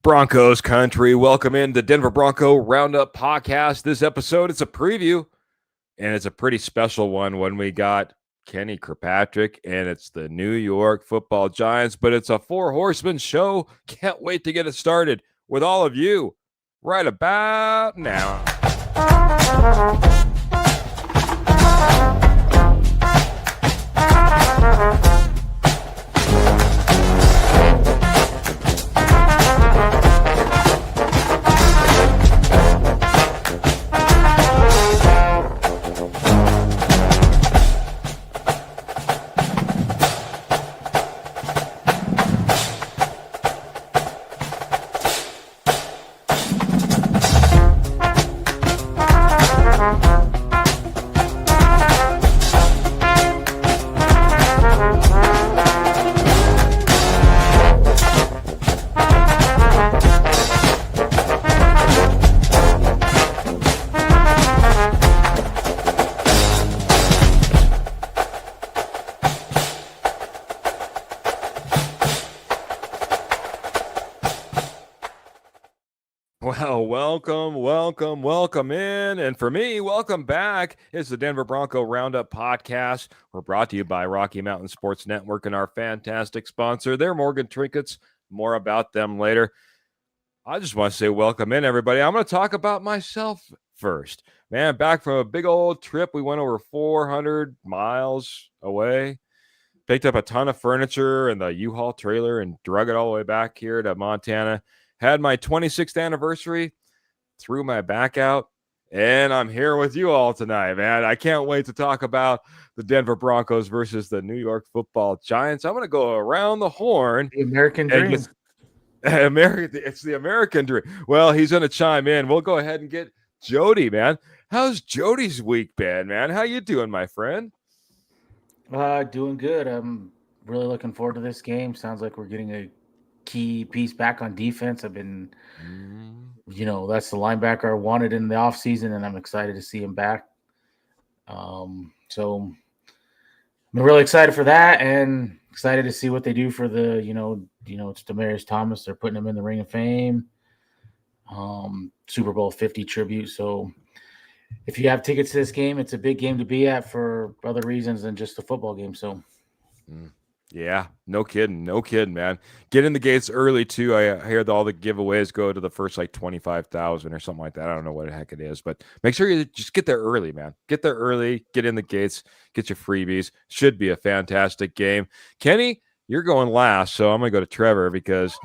Broncos country, welcome in the Denver Bronco Roundup podcast. This episode, it's a preview, and it's a pretty special one when we got Kenny Kirkpatrick, and it's the New York Football Giants, but it's a Four Horsemen show. Can't wait to get it started with all of you right about now. Well, welcome in. And for me, welcome back. It's the Denver Bronco Roundup podcast. We're brought to you by Rocky Mountain Sports Network and our fantastic sponsor, their Morgan Trinkets. More about them later. I just want to say welcome in, everybody. I'm going to talk about myself first. Man, back from a big old trip. We went over 400 miles away. Picked up a ton of furniture and the U-Haul trailer and drug it all the way back here to Montana. Had my 26th anniversary, threw my back out, and I'm here with you all tonight, man. I can't wait to talk about the Denver Broncos versus the New York Football Giants. I'm going to go around the horn. The American dream. It's the American dream. Well, he's going to chime in. We'll go ahead and get Jody, man. How's Jody's week been, man? How you doing, my friend? Doing good. I'm really looking forward to this game. Sounds like we're getting a key piece back on defense. I've been, that's the linebacker I wanted in the offseason, and I'm excited to see him back. So I'm really excited for that and excited to see what they do for the, it's Demaryius Thomas. They're putting him in the Ring of Fame, Super Bowl 50 tribute. So if you have tickets to this game, it's a big game to be at for other reasons than just the football game. So, yeah, no kidding, man. Get in the gates early too. I hear that all the giveaways go to the first like 25,000 or something like that. I don't know what the heck it is, but make sure you just get there early, man. Get there early, get in the gates, get your freebies. Should be a fantastic game. Kenny, you're going last, so I'm gonna go to Trevor because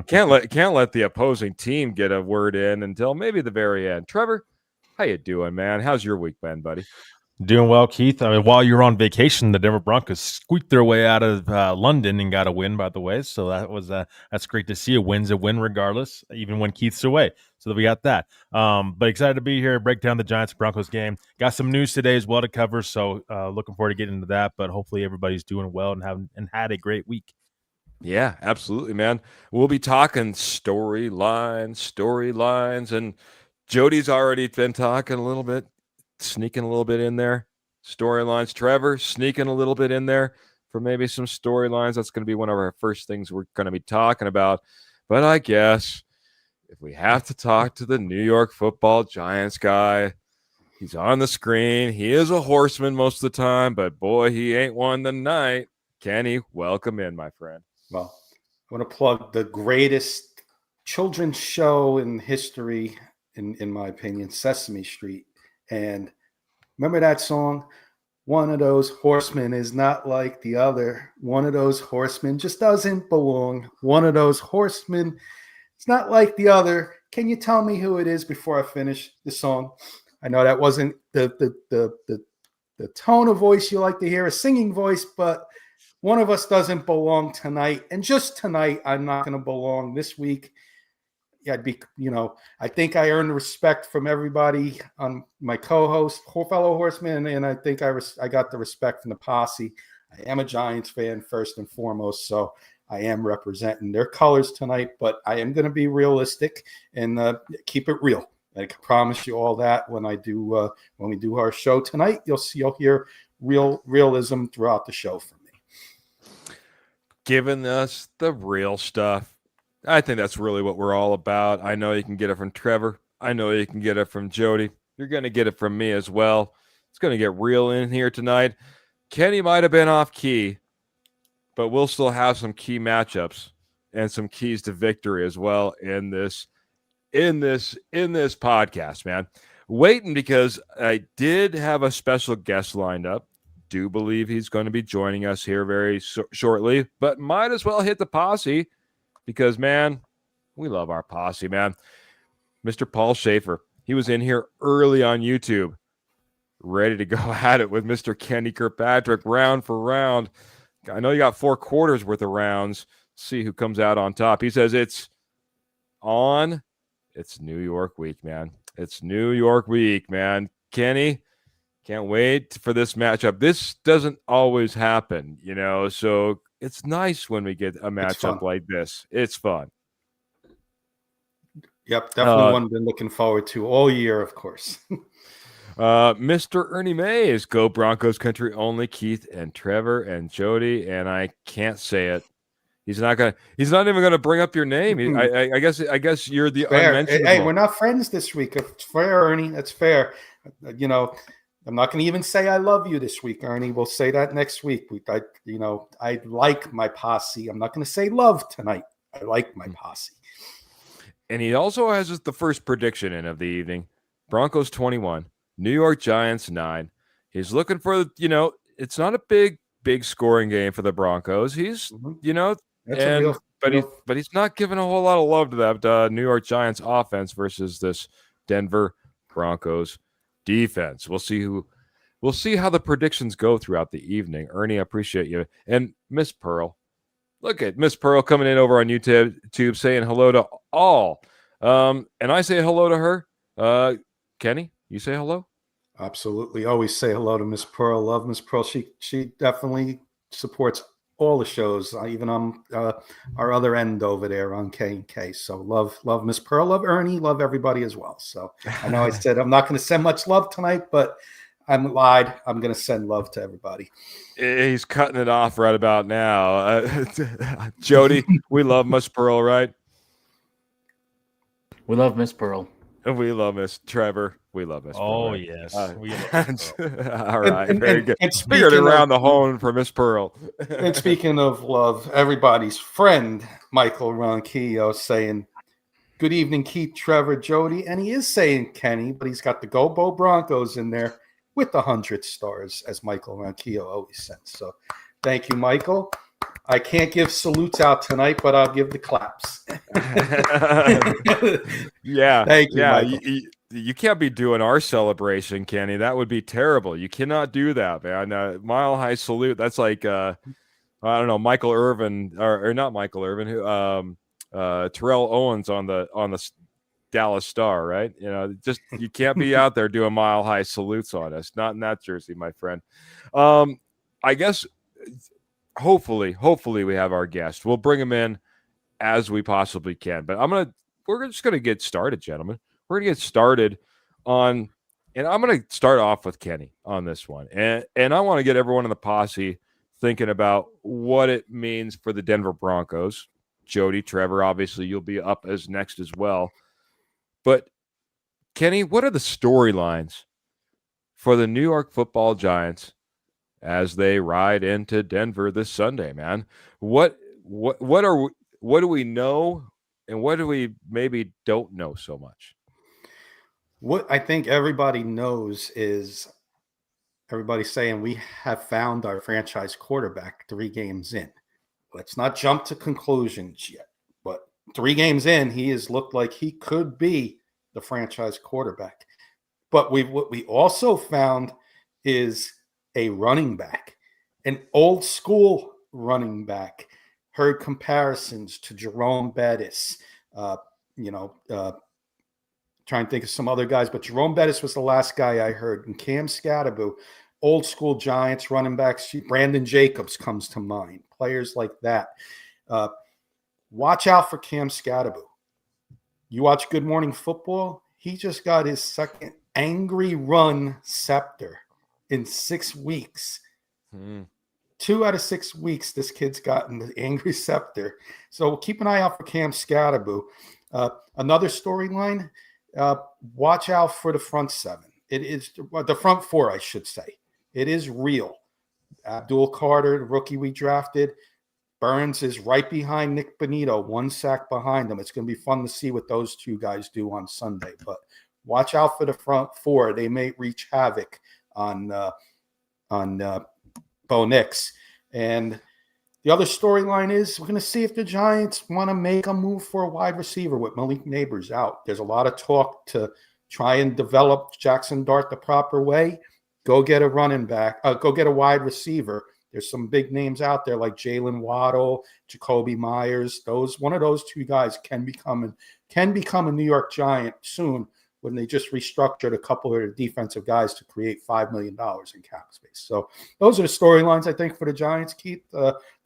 can't let the opposing team get a word in until maybe the very end. Trevor, how you doing, man? How's your week been, buddy? Doing well, Keith. I mean, while you're on vacation, the Denver Broncos squeaked their way out of London and got a win, by the way. So that's great to see. A win's a win regardless, even when Keith's away. So we got that. But excited to be here, break down the Giants-Broncos game. Got some news today as well to cover, so looking forward to getting into that. But hopefully everybody's doing well and had a great week. Yeah, absolutely, man. We'll be talking storylines, and Jody's already been talking a little bit. Sneaking a little bit in there. Storylines. Trevor, sneaking a little bit in there for maybe some storylines. That's going to be one of our first things we're going to be talking about. But I guess if we have to talk to the New York Football Giants guy, he's on the screen. He is a horseman most of the time, but boy, he ain't one tonight. Kenny, welcome in, my friend. Well, I want to plug the greatest children's show in history, in my opinion, Sesame Street. And remember that song? One of those horsemen is not like the other. One of those horsemen just doesn't belong. One of those horsemen is not like the other. Can you tell me who it is before I finish the song? I know that wasn't the tone of voice you like to hear, a singing voice, but one of us doesn't belong tonight. And just tonight, I'm not going to belong. This week, I'd be, I think I earned respect from everybody on my co-host, fellow horseman, and I think I got the respect from the posse. I am a Giants fan first and foremost, so I am representing their colors tonight, but I am going to be realistic and keep it real. I can promise you all that when we do our show tonight, you'll hear realism throughout the show from me. Giving us the real stuff. I think that's really what we're all about. I know you can get it from Trevor. I know you can get it from Jody. You're going to get it from me as well. It's going to get real in here tonight. Kenny might have been off key, but we'll still have some key matchups and some keys to victory as well in this podcast, man. Waiting because I did have a special guest lined up. Do believe he's going to be joining us here very shortly, but might as well hit the posse because, man, we love our posse, man. Mr. Paul Schaefer, he was in here early on YouTube, ready to go at it with Mr. Kenny Kirkpatrick, round for round. I know you got 4 quarters worth of rounds. See who comes out on top. He says it's on. It's New York week, man. It's New York week, man. Kenny, can't wait for this matchup. This doesn't always happen, so it's nice when we get a matchup like this. It's fun. Yep, definitely one I've been looking forward to all year, of course. Mr. Ernie Mays, go Broncos country only, Keith and Trevor and Jody, and I can't say it. He's not even gonna bring up your name. I guess you're the unmentionable. Hey, we're not friends this week. It's fair, Ernie. That's fair. I'm not going to even say I love you this week, Ernie. We'll say that next week. I like my posse. I'm not going to say love tonight. I like my posse. And he also has the first prediction in of the evening. Broncos 21, New York Giants 9. He's looking for, it's not a big scoring game for the Broncos. He's, but he's not giving a whole lot of love to that New York Giants offense versus this Denver Broncos defense. We'll see how the predictions go throughout the evening. Ernie, I appreciate you. And Miss Pearl. Look at Miss Pearl coming in over on YouTube saying hello to all. And I say hello to her. Kenny, you say hello? Absolutely. Always say hello to Miss Pearl. Love Miss Pearl. She definitely supports all the shows, even on our other end over there on K&K. So love Miss Pearl, love Ernie, love everybody as well. So I know I said I'm not going to send much love tonight, but I'm lied. I'm going to send love to everybody. He's cutting it off right about now. Jody, we love Miss Pearl, right? We love Miss Pearl. And we love Miss Trevor. We love Miss Pearl. Oh, right? yes. We love Miss Pearl. All right. Very good. And figured around the horn for Miss Pearl. And speaking of love, everybody's friend, Michael Ronquillo, saying, good evening, Keith, Trevor, Jody. And he is saying Kenny, but he's got the Go Bo Broncos in there with the 100 stars, as Michael Ronquillo always says. So thank you, Michael. I can't give salutes out tonight, but I'll give the claps. Yeah. Thank you, Michael. You can't be doing our celebration, Kenny. That would be terrible. You cannot do that, man. Mile high salute. That's like, I don't know, Michael Irvin or not Michael Irvin, who Terrell Owens on the Dallas Star, right? Just you can't be out there doing mile high salutes on us. Not in that jersey, my friend. I guess hopefully we have our guest. We'll bring him in as we possibly can. But we're just gonna get started, gentlemen. We're gonna get started and I'm gonna start off with Kenny on this one, and I want to get everyone in the posse thinking about what it means for the Denver Broncos. Jody, Trevor, obviously you'll be up as next as well. But Kenny, what are the storylines for the New York Football Giants as they ride into Denver this Sunday, man? What do we know, and what do we maybe don't know so much? What I think everybody knows is everybody's saying we have found our franchise quarterback 3 games in. Let's not jump to conclusions yet, but 3 games in, he has looked like he could be the franchise quarterback. But what we also found is a running back, an old school running back. Heard comparisons to Jerome Bettis, trying to think of some other guys, but Jerome Bettis was the last guy I heard. And Cam Scatterbo, old school Giants running backs. Brandon Jacobs comes to mind. Players like that. Watch out for Cam Scatterbo. You watch Good Morning Football, he just got his second angry run scepter in 6 weeks. 2 out of 6 weeks, this kid's gotten the angry scepter. So keep an eye out for Cam Scatterboo. Another storyline, watch out for the front seven. It is the front four, I should say. It is real. Abdul Carter, the rookie we drafted. Burns is right behind Nick Bonito, 1 sack behind him. It's going to be fun to see what those two guys do on Sunday. But watch out for the front four. They may wreak havoc on Bo Nix. And the other storyline is we're going to see if the Giants want to make a move for a wide receiver with Malik Neighbors out. There's a lot of talk to try and develop Jackson Dart the proper way. Go get a running back. Go get a wide receiver. There's some big names out there like Jalen Waddle, Jacoby Myers. One of those two guys can become a New York Giant soon when they just restructured a couple of defensive guys to create $5 million in cap space. So those are the storylines, I think, for the Giants, Keith,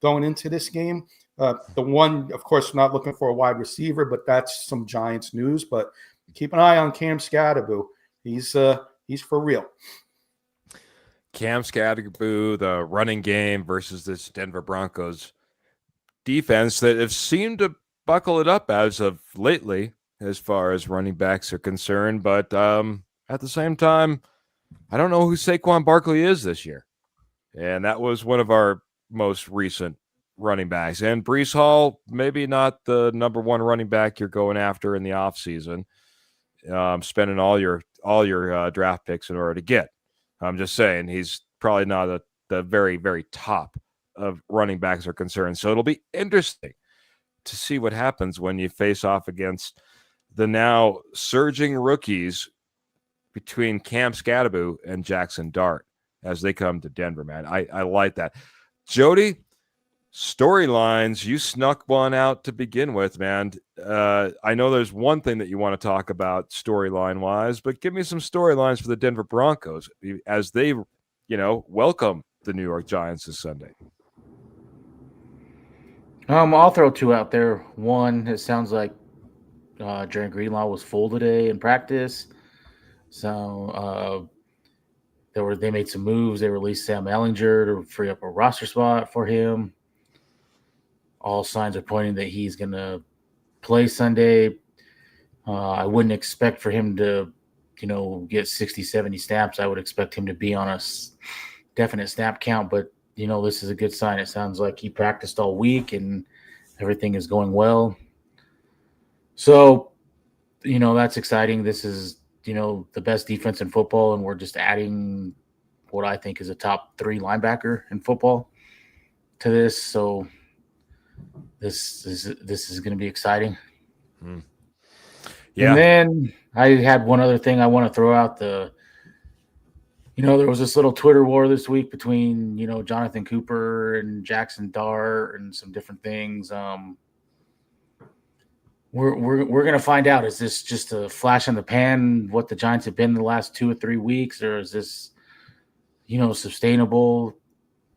going into this game. The one, of course, not looking for a wide receiver, but that's some Giants news. But keep an eye on Cam Scatterboo. He's for real. Cam Scatterboo, the running game versus this Denver Broncos defense that have seemed to buckle it up as of lately, as far as running backs are concerned. But at the same time, I don't know who Saquon Barkley is this year. And that was one of our most recent running backs. And Breece Hall, maybe not the number one running back you're going after in the offseason, spending all your draft picks in order to get. I'm just saying he's probably not at the very, very top of running backs are concerned. So it'll be interesting to see what happens when you face off against the now surging rookies between Cam Scatterboo and Jackson Dart as they come to Denver, man. I like that. Jody, storylines, you snuck one out to begin with, man. I know there's one thing that you want to talk about storyline-wise, but give me some storylines for the Denver Broncos as they, welcome the New York Giants this Sunday. I'll throw two out there. One, it sounds like Jerry Greenlaw was full today in practice. So they made some moves. They released Sam Ehlinger to free up a roster spot for him. All signs are pointing that he's going to play Sunday. I wouldn't expect for him to, get 60, 70 snaps. I would expect him to be on a definite snap count, but, this is a good sign. It sounds like he practiced all week and everything is going well. So, that's exciting. This is, the best defense in football, and we're just adding what I think is a top 3 linebacker in football to this. So this is going to be exciting. Yeah. And then I had one other thing I want to throw out. There was this little Twitter war this week between, Jonathan Cooper and Jackson Dart and some different things. We're going to find out. Is this just a flash in the pan, what the Giants have been in the last 2 or 3 weeks, or is this, sustainable?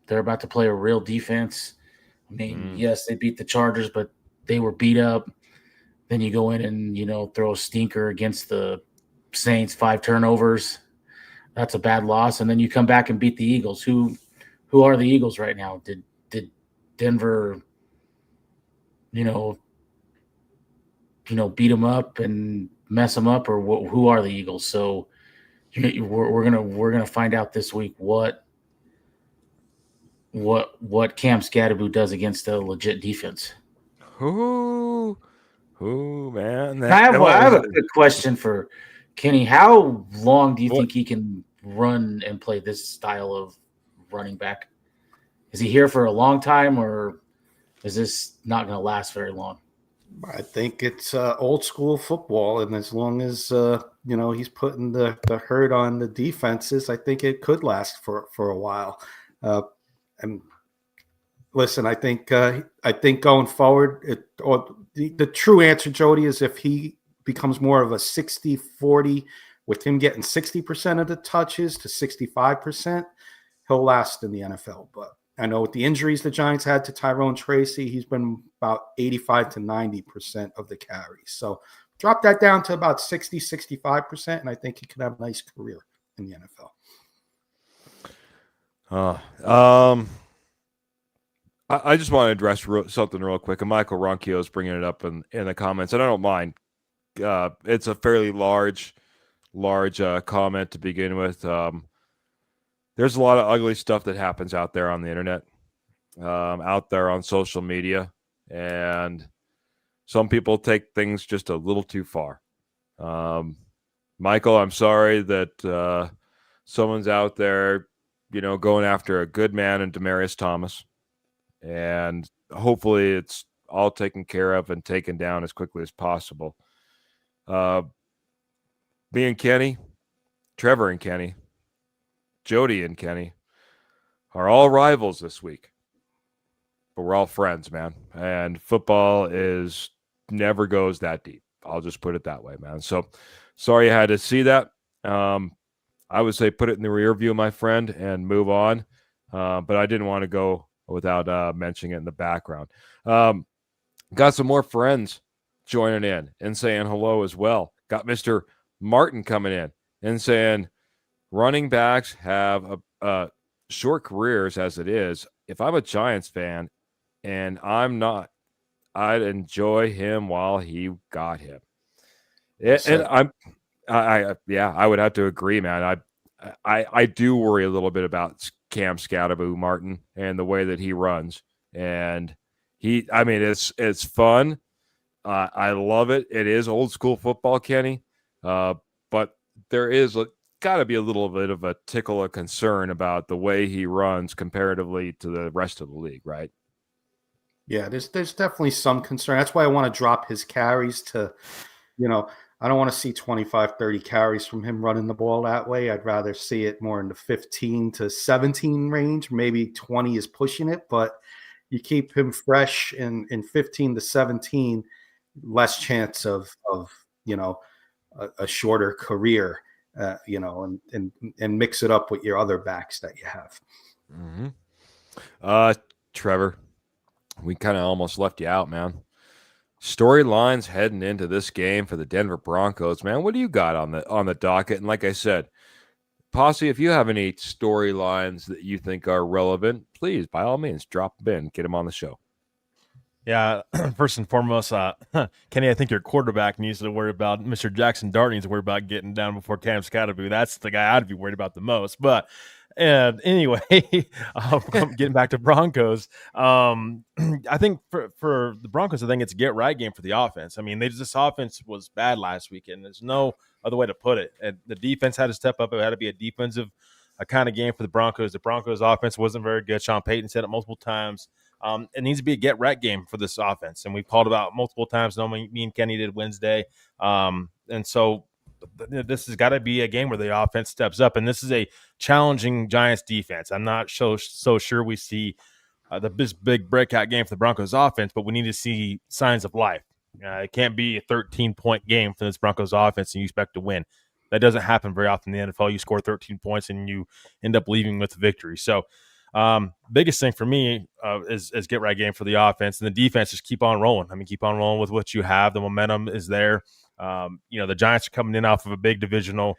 They're about to play a real defense. I mean, yes, they beat the Chargers, but they were beat up. Then you go in and, throw a stinker against the Saints, 5 turnovers. That's a bad loss. And then you come back and beat the Eagles. Who are the Eagles right now? Did Denver, beat them up and mess them up, or who are the Eagles? So we're gonna find out this week what Cam Scatterboo does against a legit defense. Ooh, man! I have a good question for Kenny. How long do you think he can run and play this style of running back? Is he here for a long time, or is this not going to last very long? I think it's old school football, and as long as he's putting the hurt on the defenses, I think it could last for a while. And listen, I think going forward, the true answer, Jody, is if he becomes more of a 60-40, with him getting 60% of the touches to 65%, he'll last in the NFL. But I know with the injuries the Giants had to Tyrone Tracy, he's been about 85 to 90% of the carries. So drop that down to about 60, 65%, and I think he could have a nice career in the NFL. I just want to address something real quick. And Michael Ronquillo is bringing it up in the comments, and I don't mind. It's a fairly large comment to begin with. There's a lot of ugly stuff that happens out there on the internet, out there on social media, and some people take things just a little too far. Michael, I'm sorry that someone's out there, going after a good man in Demaryius Thomas, and hopefully it's all taken care of and taken down as quickly as possible. Me and Kenny, Trevor and Kenny, Jody and Kenny are all rivals this week, but we're all friends, man. And football never goes that deep. I'll just put it that way, man. So sorry you had to see that. I would say put it in the rear view, my friend, and move on. But I didn't want to go without mentioning it in the background. Got some more friends joining in and saying hello as well. Got Mr. Martin coming in and saying running backs have short careers as it is. If I'm a Giants fan and I'm not, I'd enjoy him while he got him. And I would have to agree, man. I do worry a little bit about Cam Scatterbo, Martin, and the way that he runs. And it's fun. I love it. It is old school football, Kenny. But there is got to be a little bit of a tickle of concern about the way he runs comparatively to the rest of the league, right? Yeah, there's definitely some concern. That's why I want to drop his carries to, I don't want to see 25, 30 carries from him running the ball that way. I'd rather see it more in the 15 to 17 range. Maybe 20 is pushing it, but you keep him fresh in 15 to 17, less chance of a shorter career, and mix it up with your other backs that you have. Mm-hmm. Trevor, we kind of almost left you out, man. Storylines heading into this game for the Denver Broncos, man. What do you got on the docket? And like I said, Posse, if you have any storylines that you think are relevant, please, by all means, drop them in, get them on the show. Yeah, first and foremost, Kenny, I think your quarterback needs to worry about Mr. Jackson Dart needs to worry about getting down before Cam Scatterbo. That's the guy I'd be worried about the most. But anyway, getting back to Broncos, I think for the Broncos, I think it's a get right game for the offense. I mean, this offense was bad last weekend. There's no other way to put it. And the defense had to step up. It had to be a defensive kind of game for the Broncos. The Broncos offense wasn't very good. Sean Payton said it multiple times. It needs to be a get-right game for this offense, and we've called about multiple times. Me and Kenny did Wednesday, and so this has got to be a game where the offense steps up, and this is a challenging Giants defense. I'm not so sure we see this big breakout game for the Broncos offense, but we need to see signs of life. It can't be a 13-point game for this Broncos offense and you expect to win. That doesn't happen very often in the NFL. You score 13 points and you end up leaving with a victory. So biggest thing for me is get right game for the offense, and the defense just keep on rolling. I mean, keep on rolling with what you have. The momentum is there. The Giants are coming in off of a big divisional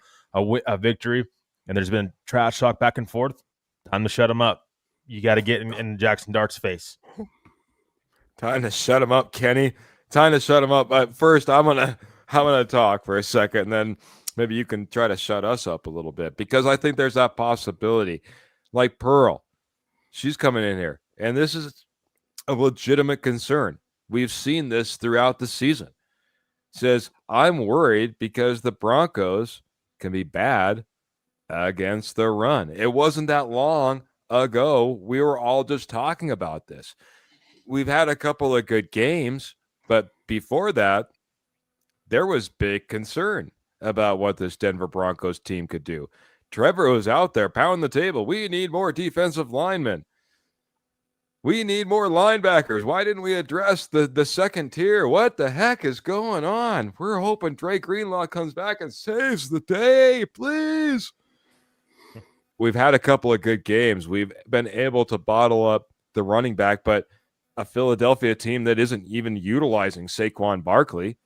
victory, and there's been trash talk back and forth. Time to shut them up. You got to get in Jackson Dart's face. Time to shut him up, Kenny. Time to shut him up. But first, I'm gonna talk for a second, and then maybe you can try to shut us up a little bit, because I think there's that possibility. Like Pearl, she's coming in here, and this is a legitimate concern. We've seen this throughout the season. Says, I'm worried because the Broncos can be bad against the run. It wasn't that long ago we were all just talking about this. We've had a couple of good games, but before that, there was big concern about what this Denver Broncos team could do. Trevor was out there pounding the table. We need more defensive linemen. We need more linebackers. Why didn't we address the second tier? What the heck is going on? We're hoping Dre Greenlaw comes back and saves the day, please. We've had a couple of good games. We've been able to bottle up the running back, but a Philadelphia team that isn't even utilizing Saquon Barkley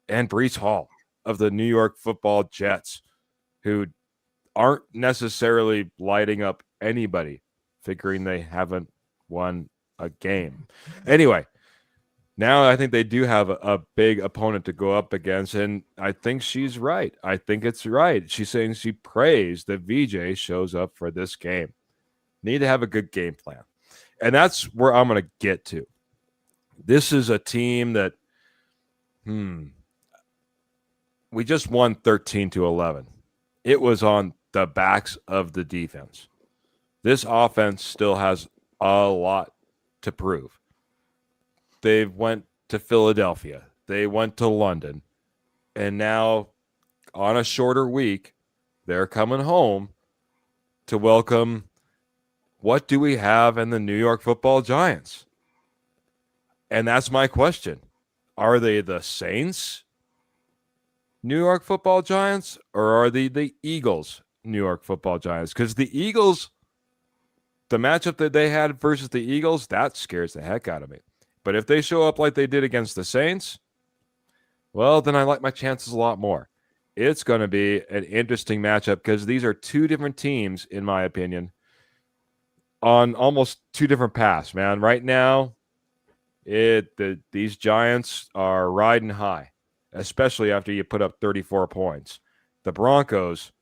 and Breece Hall of the New York Football Jets, who aren't necessarily lighting up anybody, figuring they haven't won a game. Anyway, now I think they do have a big opponent to go up against, and I think she's right. I think it's right. She's saying she prays that VJ shows up for this game. Need to have a good game plan. And that's where I'm going to get to. This is a team that, we just won 13-11. It was on the backs of the defense. This offense still has a lot to prove. They went to Philadelphia. They went to London. And now, on a shorter week, they're coming home to welcome, what do we have in the New York Football Giants? And that's my question. Are they the Saints, New York Football Giants, or are they the Eagles, New York Football Giants? Because the Eagles, the matchup that they had versus the Eagles, that scares the heck out of me. But if they show up like they did against the Saints, well, then I like my chances a lot more. It's going to be an interesting matchup because these are two different teams, in my opinion, on almost two different paths, man. Right now, these Giants are riding high, especially after you put up 34 points. The Broncos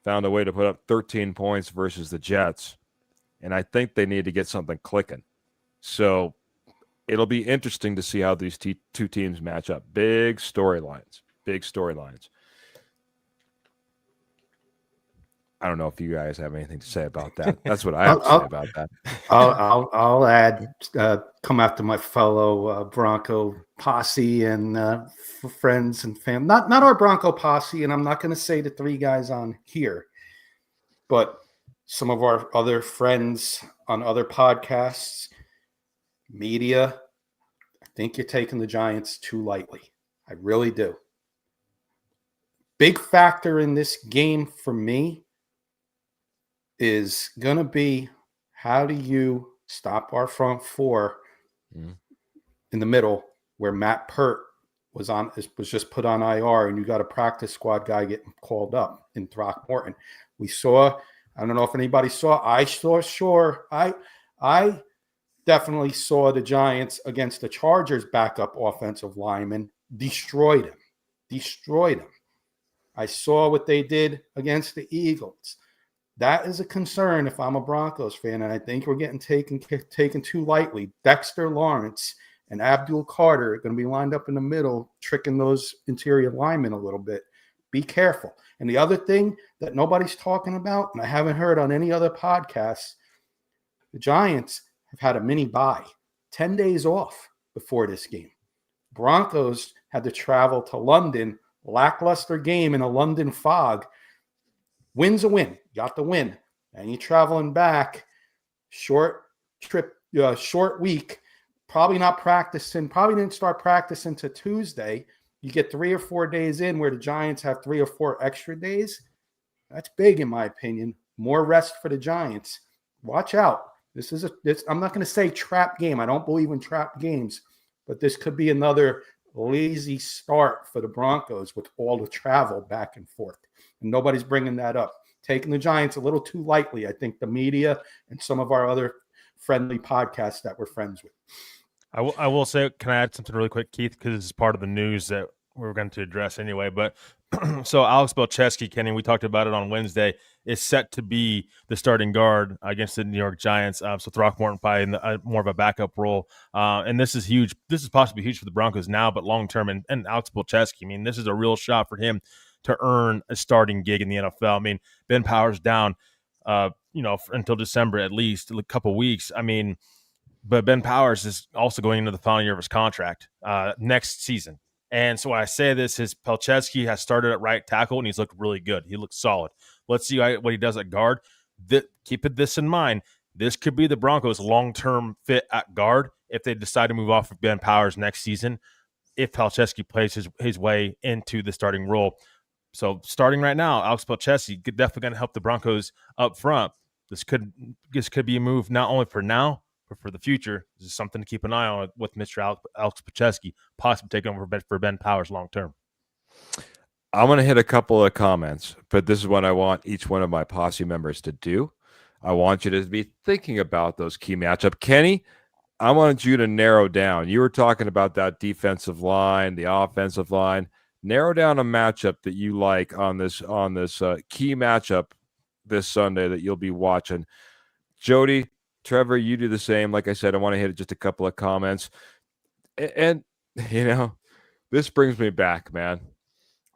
found a way to put up 13 points versus the Jets, and I think they need to get something clicking. So it'll be interesting to see how these two teams match up. Big storylines. I don't know if you guys have anything to say about that. That's what I have to say about that. I'll add, come after my fellow Bronco posse and friends and family. Not our Bronco posse, and I'm not going to say the three guys on here, but some of our other friends on other podcasts, media. I think you're taking the Giants too lightly. I really do. Big factor in this game for me is going to be, how do you stop our front four in the middle where Matt Pert was just put on IR, and you got a practice squad guy getting called up in Throckmorton. We saw, I don't know if anybody saw, I definitely saw the Giants against the Chargers backup offensive lineman destroyed him. I saw what they did against the Eagles. That is a concern if I'm a Broncos fan, and I think we're getting taken too lightly. Dexter Lawrence and Abdul Carter are going to be lined up in the middle, tricking those interior linemen a little bit. Be careful. And the other thing that nobody's talking about, and I haven't heard on any other podcasts, the Giants have had a mini bye, 10 days off before this game. Broncos had to travel to London, lackluster game in a London fog. Win's a win. Got the win. And you're traveling back, short trip, short week, probably not practicing, probably didn't start practicing to Tuesday. You get 3 or 4 days in where the Giants have 3 or 4 extra days. That's big, in my opinion. More rest for the Giants. Watch out. I'm not going to say trap game. I don't believe in trap games, but this could be another lazy start for the Broncos with all the travel back and forth. And nobody's bringing that up. Taking the Giants a little too lightly, I think the media and some of our other friendly podcasts that we're friends with. I will say, can I add something really quick, Keith? Because this is part of the news that we're going to address anyway. But so Alex Belcheski, Kenny, we talked about it on Wednesday, is set to be the starting guard against the New York Giants. So Throckmorton probably in more of a backup role. And this is huge. This is possibly huge for the Broncos now, but long term. And Alex Belcheski, I mean, this is a real shot for him to earn a starting gig in the NFL. I mean, Ben Powers down, until December at least, a couple weeks. I mean, but Ben Powers is also going into the final year of his contract next season. And so when I say this, is Pelcheski has started at right tackle, and he's looked really good. He looks solid. Let's see what he does at guard. Keep this in mind. This could be the Broncos' long-term fit at guard if they decide to move off of Ben Powers next season, if Pelcheski plays his way into the starting role. So starting right now, Alex Pelcheski definitely going to help the Broncos up front. This could be a move not only for now, but for the future. This is something to keep an eye on with Mr. Alex Pelcheski possibly taking over for Ben Powers long term. I'm going to hit a couple of comments, but this is what I want each one of my posse members to do. I want you to be thinking about those key matchup. Kenny, I wanted you to narrow down. You were talking about that defensive line, the offensive line. Narrow down a matchup that you like on this key matchup this Sunday that you'll be watching. Jody, Trevor, you do the same. Like I said, I want to hit just a couple of comments. And this brings me back, man.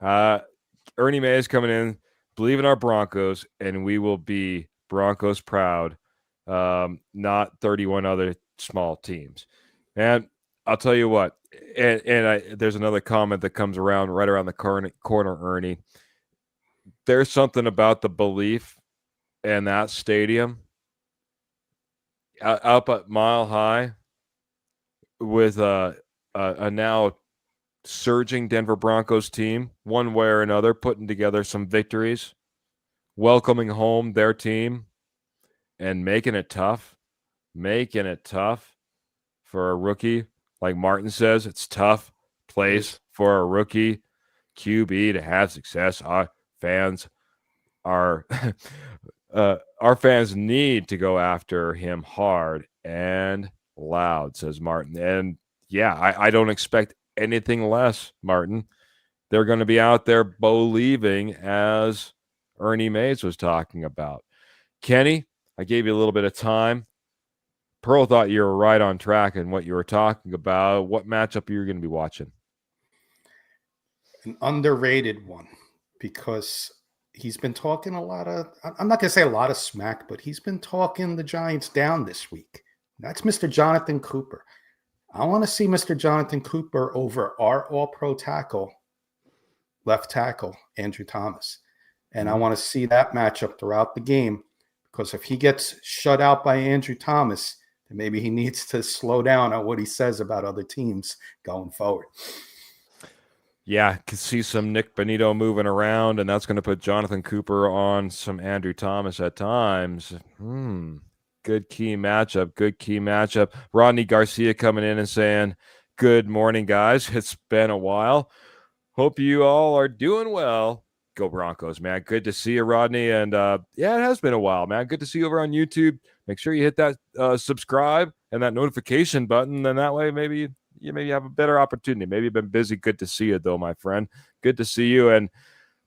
Ernie May is coming in. Believe in our Broncos, and we will be Broncos proud, not 31 other small teams. And I'll tell you what, there's another comment that comes around right around the corner, Ernie. There's something about the belief in that stadium up at Mile High with a now surging Denver Broncos team, one way or another, putting together some victories, welcoming home their team, and making it tough for a rookie. Like Martin says, it's tough place for a rookie QB to have success. Our fans need to go after him hard and loud, says Martin. And yeah, I don't expect anything less, Martin. They're going to be out there believing, as Ernie Mays was talking about. Kenny, I gave you a little bit of time. Pearl thought you were right on track in what you were talking about. What matchup are you going to be watching? An underrated one, because he's been talking a lot of, I'm not going to say a lot of smack, but he's been talking the Giants down this week. That's Mr. Jonathan Cooper. I want to see Mr. Jonathan Cooper over our all-pro tackle, left tackle, Andrew Thomas. And I want to see that matchup throughout the game, because if he gets shut out by Andrew Thomas, then maybe he needs to slow down on what he says about other teams going forward. Yeah, could see some Nick Bonito moving around, and that's going to put Jonathan Cooper on some Andrew Thomas at times. Good key matchup. Rodney Garcia coming in and saying, good morning, guys. It's been a while. Hope you all are doing well. Go Broncos, man. Good to see you, Rodney. And yeah, it has been a while, man. Good to see you over on YouTube. Make sure you hit that subscribe and that notification button. Then that way maybe you have a better opportunity. Maybe you've been busy. Good to see you, though, my friend. Good to see you. And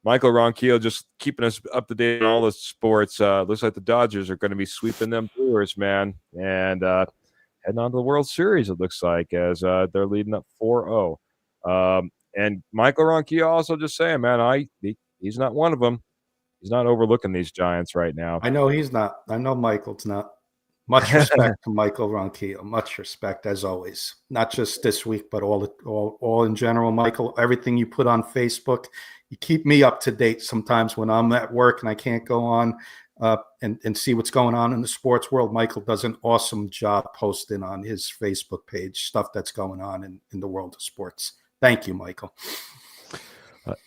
Michael Ronquillo just keeping us up to date on all the sports. Looks like the Dodgers are going to be sweeping them Brewers, man. And heading on to the World Series, it looks like, as they're leading up 4-0. And Michael Ronquillo also just saying, man, he's not one of them. He's not overlooking these Giants right now. I know he's not. I know Michael's not. Much respect to Michael Ronquillo. Much respect, as always. Not just this week, but all in general. Michael, everything you put on Facebook, you keep me up to date sometimes when I'm at work and I can't go on and see what's going on in the sports world. Michael does an awesome job posting on his Facebook page stuff that's going on in the world of sports. Thank you, Michael.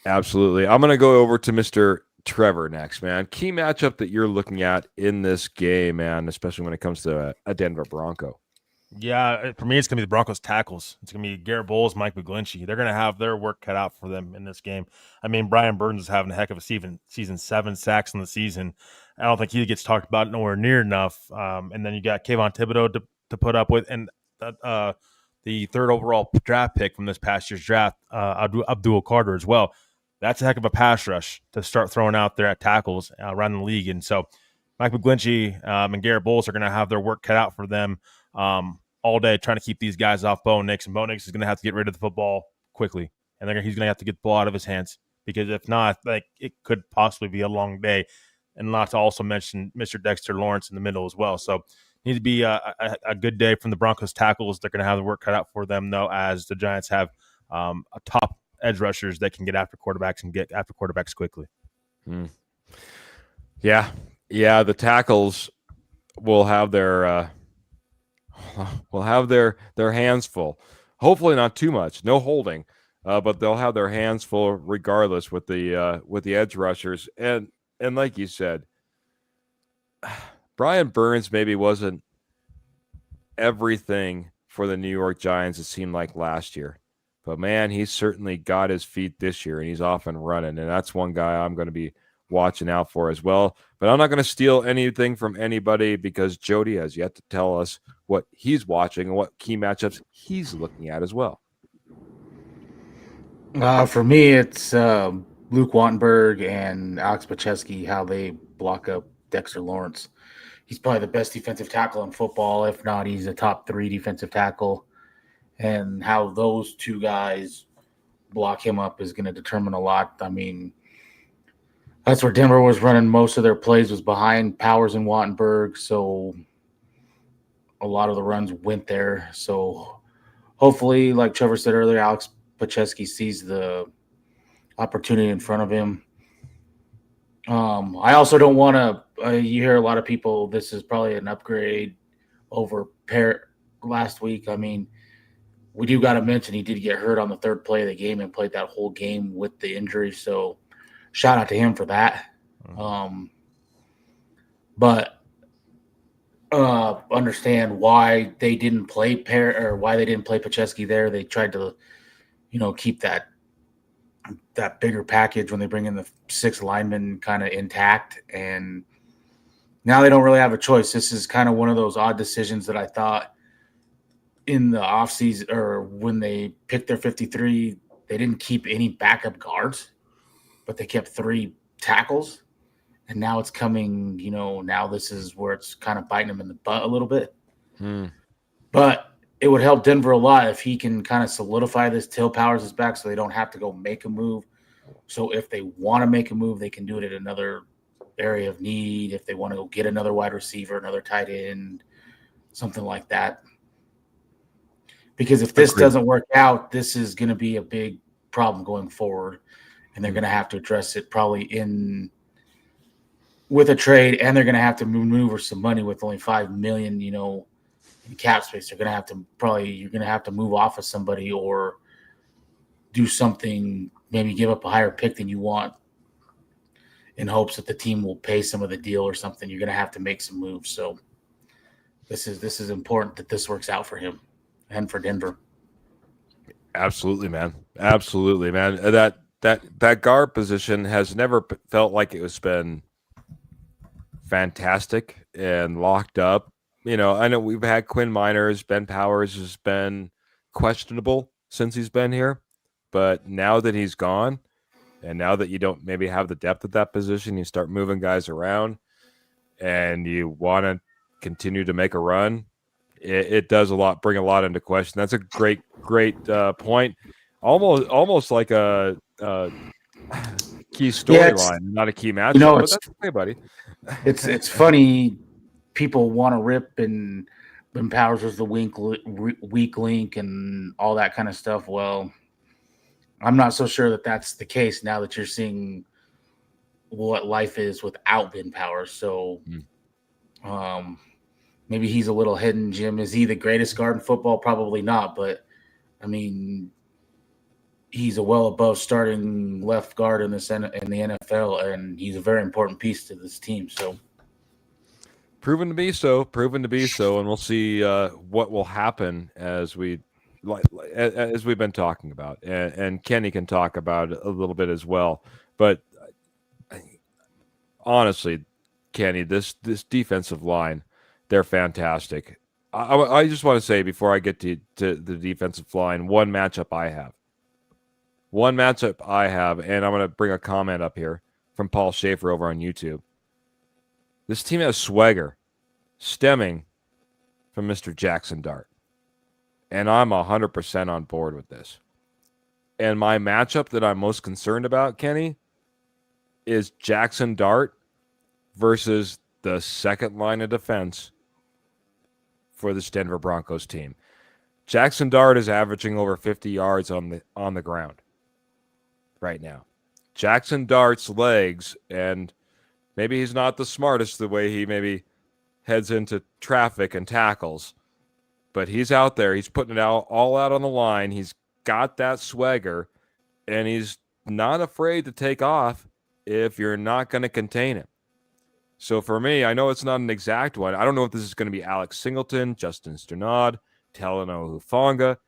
Absolutely. I'm going to go over to Mr. Trevor next, man. Key matchup that you're looking at in this game, man, especially when it comes to a Denver Bronco. Yeah, for me, it's going to be the Broncos tackles. It's going to be Garrett Bowles, Mike McGlinchey. They're going to have their work cut out for them in this game. I mean, Brian Burns is having a heck of a season, 7 sacks in the season. I don't think he gets talked about nowhere near enough. And then you got Kayvon Thibodeau to put up with, and the third overall draft pick from this past year's draft, Abdul Carter as well. That's a heck of a pass rush to start throwing out there at tackles around the league. And so Mike McGlinchey and Garrett Bowles are going to have their work cut out for them all day, trying to keep these guys off Bo Nix. And Bo Nix is going to have to get rid of the football quickly. And he's going to have to get the ball out of his hands, because if not, it could possibly be a long day. And not to also mention Mr. Dexter Lawrence in the middle as well. So need to be a good day from the Broncos tackles. They're going to have the work cut out for them, though, as the Giants have a top edge rushers that can get after quarterbacks and get after quarterbacks quickly. Yeah. The tackles will have their hands full. Hopefully not too much, no holding, but they'll have their hands full regardless with the edge rushers. And like you said, Brian Burns maybe wasn't everything for the New York Giants, it seemed like last year. But, man, he's certainly got his feet this year, and he's off and running. And that's one guy I'm going to be watching out for as well. But I'm not going to steal anything from anybody, because Jody has yet to tell us what he's watching and what key matchups he's looking at as well. For me, it's Luke Wattenberg and Alex Pacheski, how they block up Dexter Lawrence. He's probably the best defensive tackle in football. If not, he's a top 3 defensive tackle. And how those two guys block him up is going to determine a lot. I mean, that's where Denver was running most of their plays, was behind Powers and Wattenberg. So a lot of the runs went there. So hopefully, like Trevor said earlier, Alex Pacheski sees the opportunity in front of him. I also don't want to. You hear a lot of people. This is probably an upgrade over last week. I mean, we do got to mention he did get hurt on the third play of the game and played that whole game with the injury. So, shout out to him for that. But understand why they didn't play why they didn't play Pacheski there. They tried to, keep that bigger package when they bring in the 6 linemen kind of intact, and now they don't really have a choice. This is kind of one of those odd decisions that I thought in the offseason, or when they picked their 53, they didn't keep any backup guards, but they kept 3 tackles, and now it's coming, now this is where it's kind of biting them in the butt a little bit. But it would help Denver a lot if he can kind of solidify this till Powers is back, so they don't have to go make a move. So if they want to make a move, they can do it at another area of need. If they want to go get another wide receiver, another tight end, something like that. Because if this doesn't work out, this is going to be a big problem going forward, and they're going to have to address it probably with a trade, and they're going to have to maneuver some money with only $5 million, in cap space. You're going to have to move off of somebody or do something, maybe give up a higher pick than you want in hopes that the team will pay some of the deal or something. You're going to have to make some moves. So this is important that this works out for him and for Denver. Absolutely, man. Absolutely, man. That guard position has never felt like it was been fantastic and locked up. I know we've had Quinn Miners, Ben Powers has been questionable since he's been here, but now that he's gone, and now that you don't maybe have the depth at that position, you start moving guys around, and you want to continue to make a run. It does bring a lot into question. That's a great point. Almost like a key storyline, not a key match. But that's okay, buddy. It's funny. People want to rip and Ben Powers was the weak link and all that kind of stuff. Well, I'm not so sure that that's the case now that you're seeing what life is without Ben Powers. So maybe he's a little hidden gem. Is he the greatest guard in football? Probably not. But, I mean, he's a well above starting left guard in the NFL, and he's a very important piece to this team. So. Proven to be so, and we'll see what will happen as we've been talking about, and Kenny can talk about it a little bit as well. But honestly, Kenny, this defensive line, they're fantastic. I just want to say before I get to the defensive line, one matchup I have, and I'm going to bring a comment up here from Paul Schaefer over on YouTube. This team has swagger stemming from Mr. Jackson Dart. And I'm 100% on board with this. And my matchup that I'm most concerned about, Kenny, is Jackson Dart versus the second line of defense for this Denver Broncos team. Jackson Dart is averaging over 50 yards on the ground right now. Jackson Dart's legs, and maybe he's not the smartest the way he maybe heads into traffic and tackles, but he's out there. He's putting it all out on the line. He's got that swagger, and he's not afraid to take off if you're not going to contain him. So for me, I know it's not an exact one. I don't know if this is going to be Alex Singleton, Justin Sternad, Talanoa Hufanga.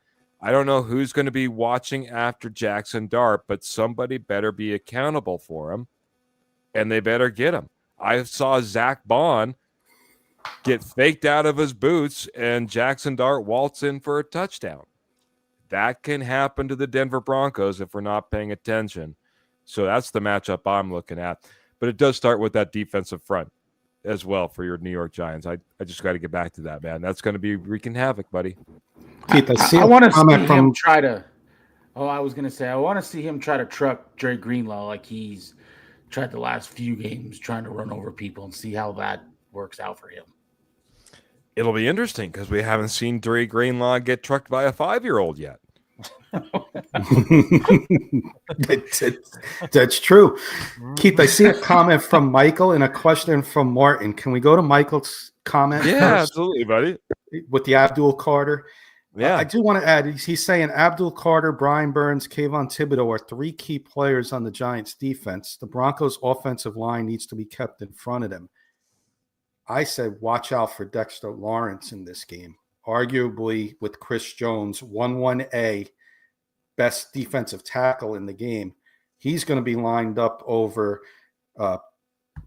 I don't know who's going to be watching after Jackson Dart, but somebody better be accountable for him, and they better get him. I saw Zach Bond get faked out of his boots and Jackson Dart waltz in for a touchdown. That can happen to the Denver Broncos if we're not paying attention. So that's the matchup I'm looking at. But it does start with that defensive front as well for your New York Giants. I just got to get back to that, man. That's going to be wreaking havoc, buddy. Keith, I want to see him try to. Oh, I was going to say, I want to see him try to truck Dre Greenlaw like he's tried the last few games, trying to run over people and see how that works out for him. It'll be interesting because we haven't seen Dre Greenlaw get trucked by a 5-year-old yet. That's true. Keith, I see a comment from Michael and a question from Martin. Can we go to Michael's comment first? Absolutely, buddy. With the Abdul Carter. Yeah, I do want to add, he's saying Abdul Carter, Brian Burns, Kayvon Thibodeau are 3 key players on the Giants defense. The Broncos offensive line needs to be kept in front of them. I said, watch out for Dexter Lawrence in this game. Arguably with Chris Jones, 1-1A, best defensive tackle in the game. He's going to be lined up over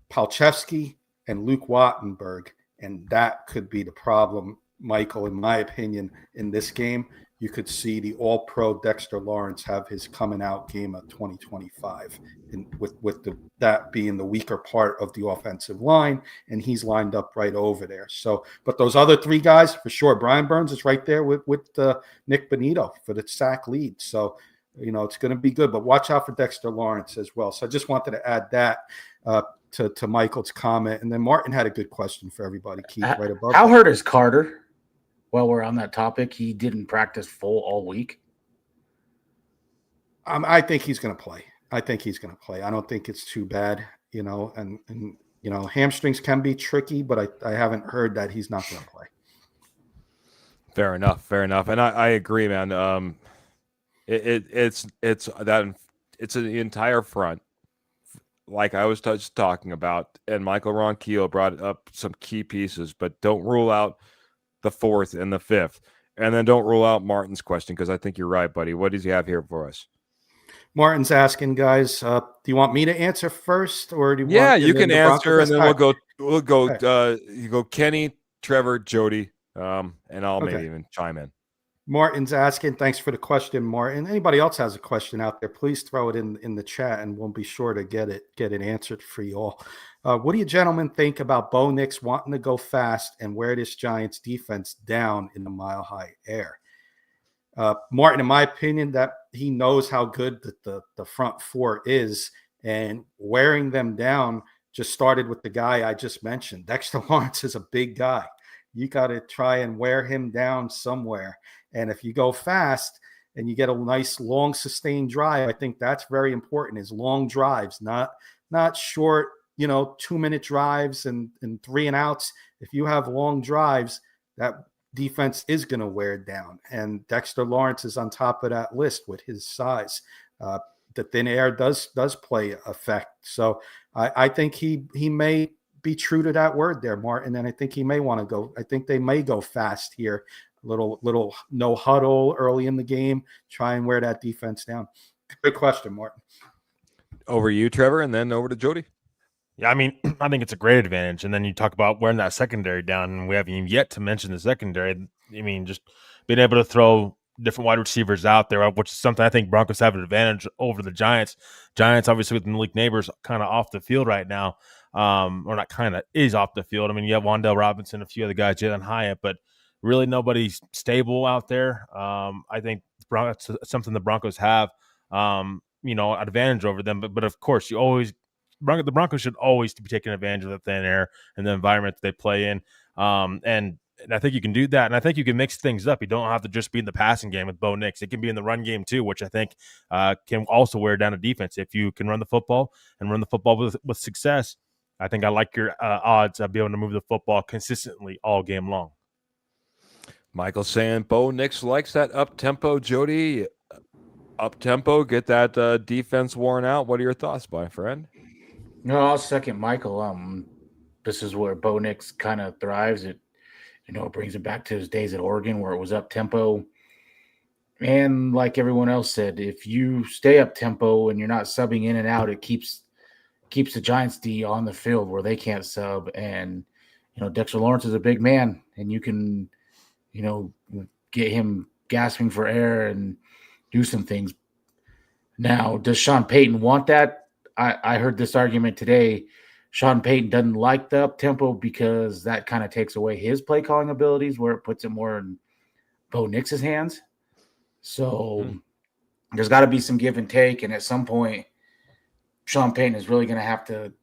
Palchevsky and Luke Wattenberg, and that could be the problem, Michael, in my opinion, in this game. You could see the all-pro Dexter Lawrence have his coming out game of 2025, and with that being the weaker part of the offensive line, and he's lined up right over there. So, but those other 3 guys, for sure, Brian Burns is right there with Nick Bonito for the sack lead. So, it's going to be good, but watch out for Dexter Lawrence as well. So I just wanted to add that to Michael's comment. And then Martin had a good question for everybody, Keith, right above. How hurt is Carter? While we're on that topic, he didn't practice full all week. I think he's going to play. I don't think it's too bad, and hamstrings can be tricky, but I haven't heard that he's not going to play. Fair enough. And I agree, man. It's the entire front, like I was just talking about, and Michael Ronquillo brought up some key pieces, but don't rule out the 4th and the 5th. And then don't rule out Martin's question, because I think you're right, buddy. What does he have here for us? Martin's asking, guys, do you want me to answer first, or do you want you can answer, and then we'll go Okay. You go Kenny, Trevor, Jody, and I'll maybe even chime in. Martin's asking, thanks for the question, Martin. Anybody else has a question out there, please throw it in the chat, and we'll be sure to get it answered for you all. What do you gentlemen think about Bo Nix wanting to go fast and wear this Giants defense down in the mile-high air? Martin, in my opinion, that he knows how good the front 4 is, and wearing them down just started with the guy I just mentioned. Dexter Lawrence is a big guy. You got to try and wear him down somewhere. And if you go fast and you get a nice long sustained drive, I think that's very important, is long drives, not short, 2-minute drives and 3 and outs. If you have long drives, that defense is going to wear it down. And Dexter Lawrence is on top of that list with his size. The thin air does play effect. So I think he may be true to that word there, Martin. And I think he may want to go. I think they may go fast here. Little no huddle early in the game. Try and wear that defense down. Good question, Martin. Over you, Trevor, and then over to Jody. Yeah, I mean, I think it's a great advantage. And then you talk about wearing that secondary down, and we haven't even yet to mention the secondary. I mean, just being able to throw different wide receivers out there, which is something I think Broncos have an advantage over the Giants. Giants, obviously, with Malik Neighbors kind of off the field right now, or not kind of, is off the field. I mean, you have Wan'Dale Robinson, a few other guys, Jalen Hyatt, but really nobody's stable out there. I think it's something the Broncos have, an advantage over them. But of course, the Broncos should always be taking advantage of the thin air and the environment that they play in. And I think you can do that. And I think you can mix things up. You don't have to just be in the passing game with Bo Nix. It can be in the run game too, which I think can also wear down a defense. If you can run the football and run the football with success, I think I like your odds of being able to move the football consistently all game long. Michael saying Bo Nix likes that up-tempo, Jody. Up-tempo, get that defense worn out. What are your thoughts, my friend? No, I'll second Michael. This is where Bo Nix kind of thrives. It brings it back to his days at Oregon where it was up-tempo. And like everyone else said, if you stay up-tempo and you're not subbing in and out, it keeps the Giants D on the field where they can't sub, and Dexter Lawrence is a big man, and you can, get him gasping for air and do some things. Now, does Sean Payton want that? I heard this argument today. Sean Payton doesn't like the up tempo because that kind of takes away his play calling abilities, where it puts it more in Bo Nix's hands. So there's got to be some give and take, and at some point, Sean Payton is really going to have to,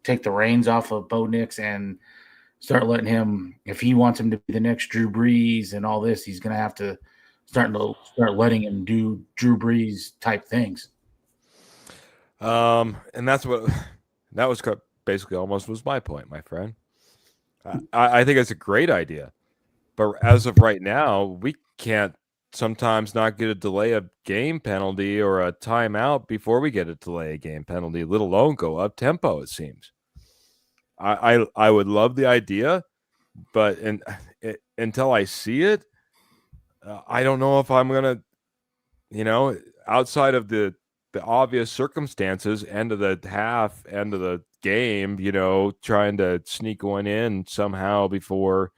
take the reins off of Bo Nix and start letting him. If he wants him to be the next Drew Brees and all this, he's going to have to start letting him do Drew Brees type things. And that was basically almost was my point, my friend. I think it's a great idea, but as of right now, we can't sometimes not get a delay of game penalty or a timeout before we get a delay of game penalty, let alone go up tempo. It seems. I would love the idea, but until I see it, I don't know if I'm gonna, outside of the obvious circumstances, end of the half, end of the game, trying to sneak one in somehow before,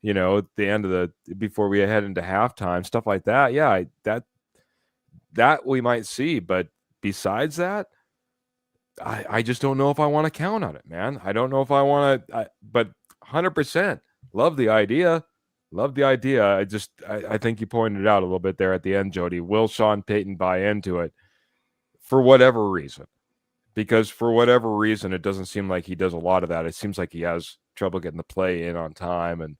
before we head into halftime, stuff like that. Yeah, that we might see, but besides that, I just don't know if I want to count on it, man. I don't know if I want to, but 100% love the idea. Love the idea. I think you pointed it out a little bit there at the end, Jody. Will Sean Payton buy into it for whatever reason? Because for whatever reason, it doesn't seem like he does a lot of that. It seems like he has trouble getting the play in on time and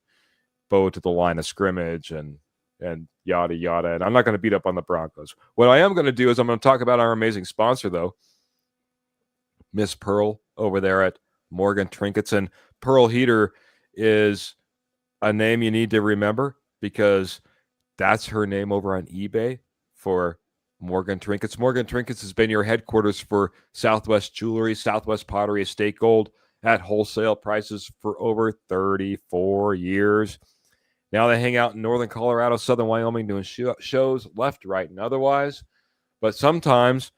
Bo to the line of scrimmage and yada, yada. And I'm not going to beat up on the Broncos. What I am going to do is I'm going to talk about our amazing sponsor, though, Miss Pearl over there at Morgan Trinkets. And Pearl Heater is a name you need to remember because that's her name over on eBay for Morgan Trinkets. Morgan Trinkets has been your headquarters for Southwest Jewelry, Southwest Pottery, Estate Gold at wholesale prices for over 34 years. Now they hang out in northern Colorado, southern Wyoming, doing shows left, right, and otherwise. But sometimes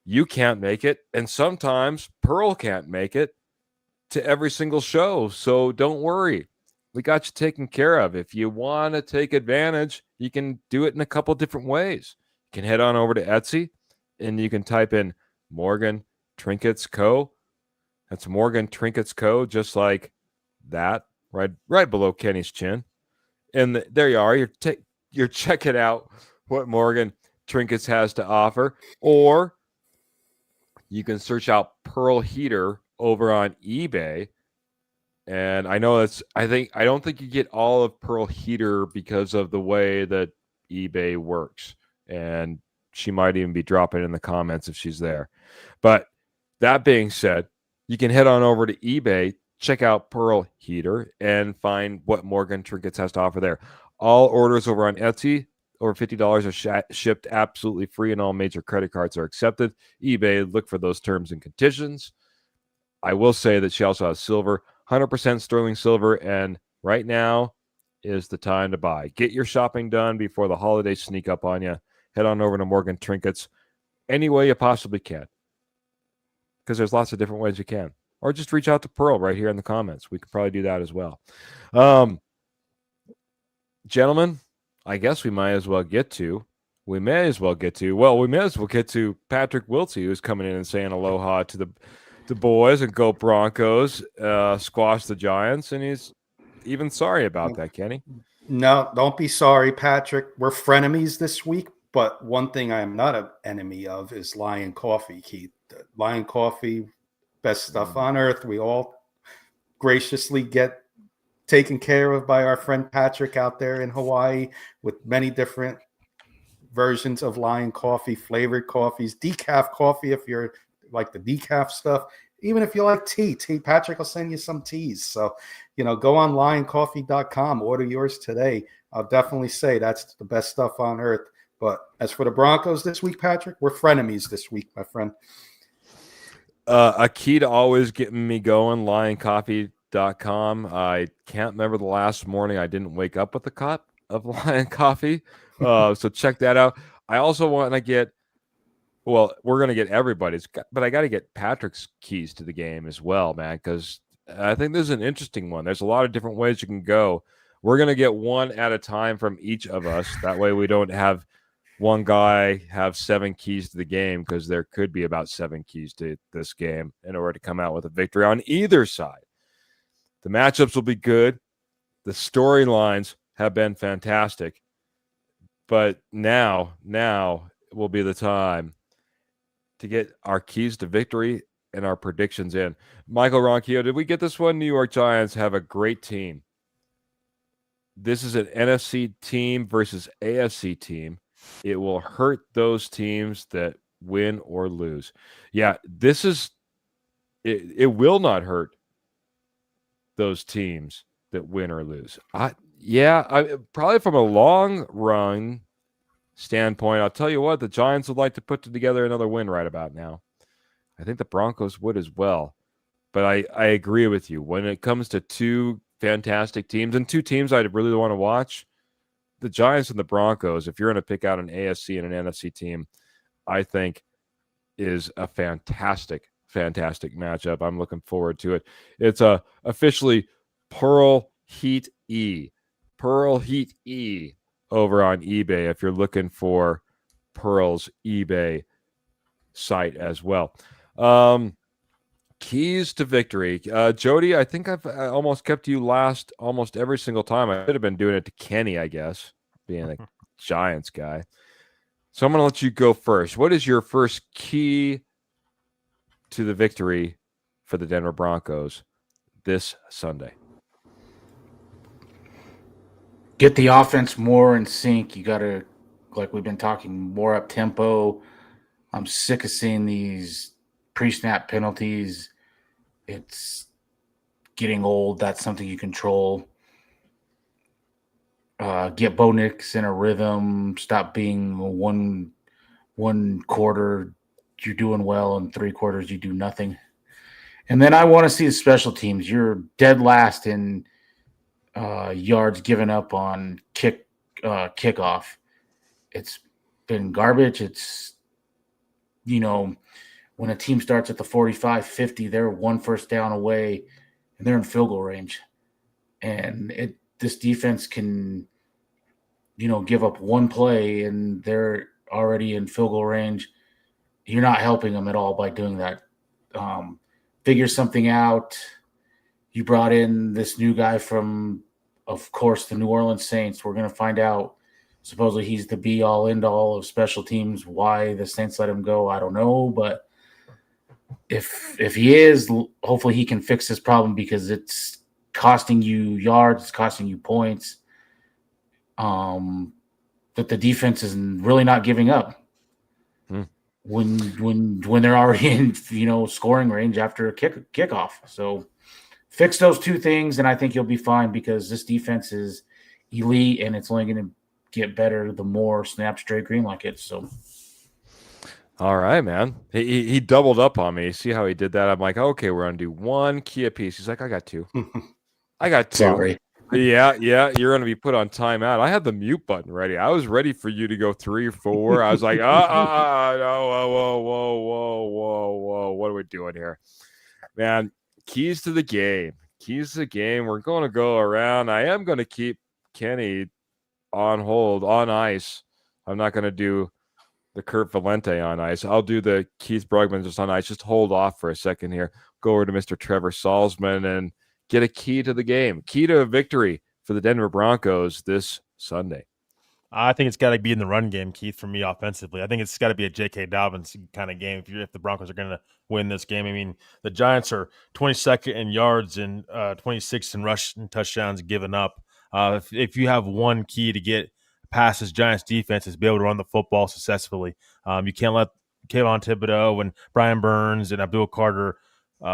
you can't make it, and sometimes Pearl can't make it to every single show. So don't worry. We got you taken care of. If you want to take advantage, you can do it in a couple different ways. You can head on over to Etsy, and you can type in Morgan Trinkets Co. That's Morgan Trinkets Co., just like that, right below Kenny's chin. And there you are. You're checking out what Morgan Trinkets has to offer. Or you can search out Pearl Heater over on eBay. And I know I don't think you get all of Pearl Heater because of the way that eBay works. And she might even be dropping in the comments if she's there. But that being said, you can head on over to eBay, check out Pearl Heater, and find what Morgan Trinkets has to offer there. All orders over on Etsy over $50 are shipped absolutely free, and all major credit cards are accepted. eBay, look for those terms and conditions. I will say that she also has silver, 100% sterling silver, and right now is the time to buy. Get your shopping done before the holidays sneak up on you. Head on over to Morgan Trinkets any way you possibly can, because there's lots of different ways you can. Or just reach out to Pearl right here in the comments. We could probably do that as well. Gentlemen, I guess we may as well get to Patrick Wiltsey, who's coming in and saying aloha to the boys and go Broncos, squash the Giants, and he's even sorry about that, Kenny. No, don't be sorry, Patrick. We're frenemies this week, but one thing I am not an enemy of is Lion Coffee, Keith. Lion Coffee, best stuff on earth. We all graciously get taken care of by our friend Patrick out there in Hawaii with many different versions of Lion Coffee, flavored coffees, decaf coffee if you're like the decaf stuff. Even if you like tea, Patrick will send you some teas. So, go on lioncoffee.com, order yours today. I'll definitely say that's the best stuff on earth. But as for the Broncos this week, Patrick, we're frenemies this week, my friend. A key to always getting me going, lioncoffee.com. I can't remember the last morning I didn't wake up with a cup of Lion Coffee. So check that out. I also want to get, we're going to get everybody's, but I got to get Patrick's keys to the game as well, man, because I think this is an interesting one. There's a lot of different ways you can go. We're going to get one at a time from each of us. That way we don't have one guy have 7 keys to the game, because there could be about 7 keys to this game in order to come out with a victory on either side. The matchups will be good. The storylines have been fantastic. But now will be the time to get our keys to victory and our predictions in. Michael Ronquillo, did we get this one? New York Giants have a great team. This is an NFC team versus AFC team. It will hurt those teams that win or lose. Yeah, this is it will not hurt those teams that win or lose. Probably from a long run standpoint, I'll tell you what, the Giants would like to put together another win right about now. I think the Broncos would as well. But I agree with you. When it comes to two fantastic teams and two teams I'd really want to watch, the Giants and the Broncos, if you're going to pick out an AFC and an NFC team, I think is a fantastic matchup. I'm looking forward to it. It's officially Pearl Heat E. Pearl Heat E over on eBay if you're looking for Pearl's eBay site as well. Keys to victory. Jody, I think I've almost kept you last almost every single time. I could have been doing it to Kenny, I guess, being a Giants guy. So I'm going to let you go first. What is your first key to the victory for the Denver Broncos this Sunday? Get the offense more in sync. You got to, like we've been talking, more up tempo. I'm sick of seeing these pre-snap penalties. It's getting old. That's something you control. Get Bo Nix in a rhythm. Stop being one quarter you're doing well and 3 quarters you do nothing. And then I want to see the special teams. You're dead last in yards given up on kickoff. It's been garbage. It's, when a team starts at the 45, 50, they're 1 first down away and they're in field goal range. And this defense can, give up 1 play and they're already in field goal range. You're not helping them at all by doing that. Figure something out. You brought in this new guy from, of course, the New Orleans Saints. We're going to find out. Supposedly he's the be-all, end-all of special teams. Why the Saints let him go, I don't know. But if he is, hopefully he can fix this problem, because it's costing you yards, it's costing you points. That the defense is really not giving up when they're already in scoring range after a kickoff. So fix those 2 things, and I think you'll be fine, because this defense is elite, and it's only going to get better the more snaps Dre Greenlaw gets. So, all right, man. He doubled up on me. See how he did that? I'm like, okay, we're gonna do 1 key apiece. He's like, I got 2. I got 2. Sorry. Yeah. You're gonna be put on timeout. I had the mute button ready. I was ready for you to go 3 or 4. I was like, no, whoa, what are we doing here, man? Keys to the game. We're going to go around. I am going to keep Kenny on hold, on ice. I'm not going to do the Kurt Valente on ice. I'll do the Keith Brugman just on ice. Just hold off for a second here. Go over to Mr. Trevor Salzman and get a key to the game. Key to a victory for the Denver Broncos this Sunday. I think it's got to be in the run game, Keith, for me offensively. I think it's got to be a J.K. Dobbins kind of game if the Broncos are going to win this game. I mean, the Giants are 22nd in yards and 26th in rush and touchdowns given up. If you have one key to get past this Giants defense is be able to run the football successfully. You can't let Kayvon Thibodeau and Brian Burns and Abdul Carter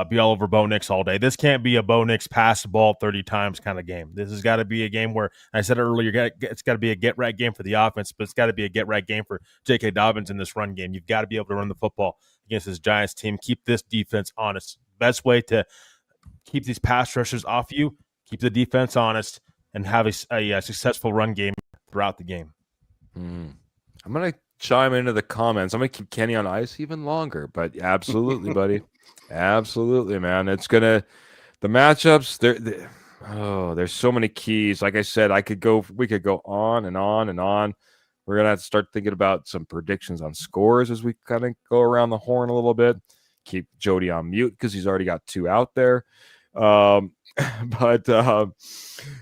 be all over Bo Nix all day. This can't be a Bo Nix pass the ball 30 times kind of game. This has got to be a game where, I said earlier, it's got to be a get-right game for the offense, but it's got to be a get-right game for J.K. Dobbins in this run game. You've got to be able to run the football against this Giants team. Keep this defense honest. Best way to keep these pass rushers off you, keep the defense honest, and have a successful run game throughout the game. I'm going to chime into the comments. I'm going to keep Kenny on ice even longer, but absolutely, buddy. Absolutely, man. the matchups, there's so many keys. Like I said, we could go on and on and on. We're gonna have to start thinking about some predictions on scores as we kind of go around the horn a little bit. Keep Jody on mute because he's already got 2 out there. But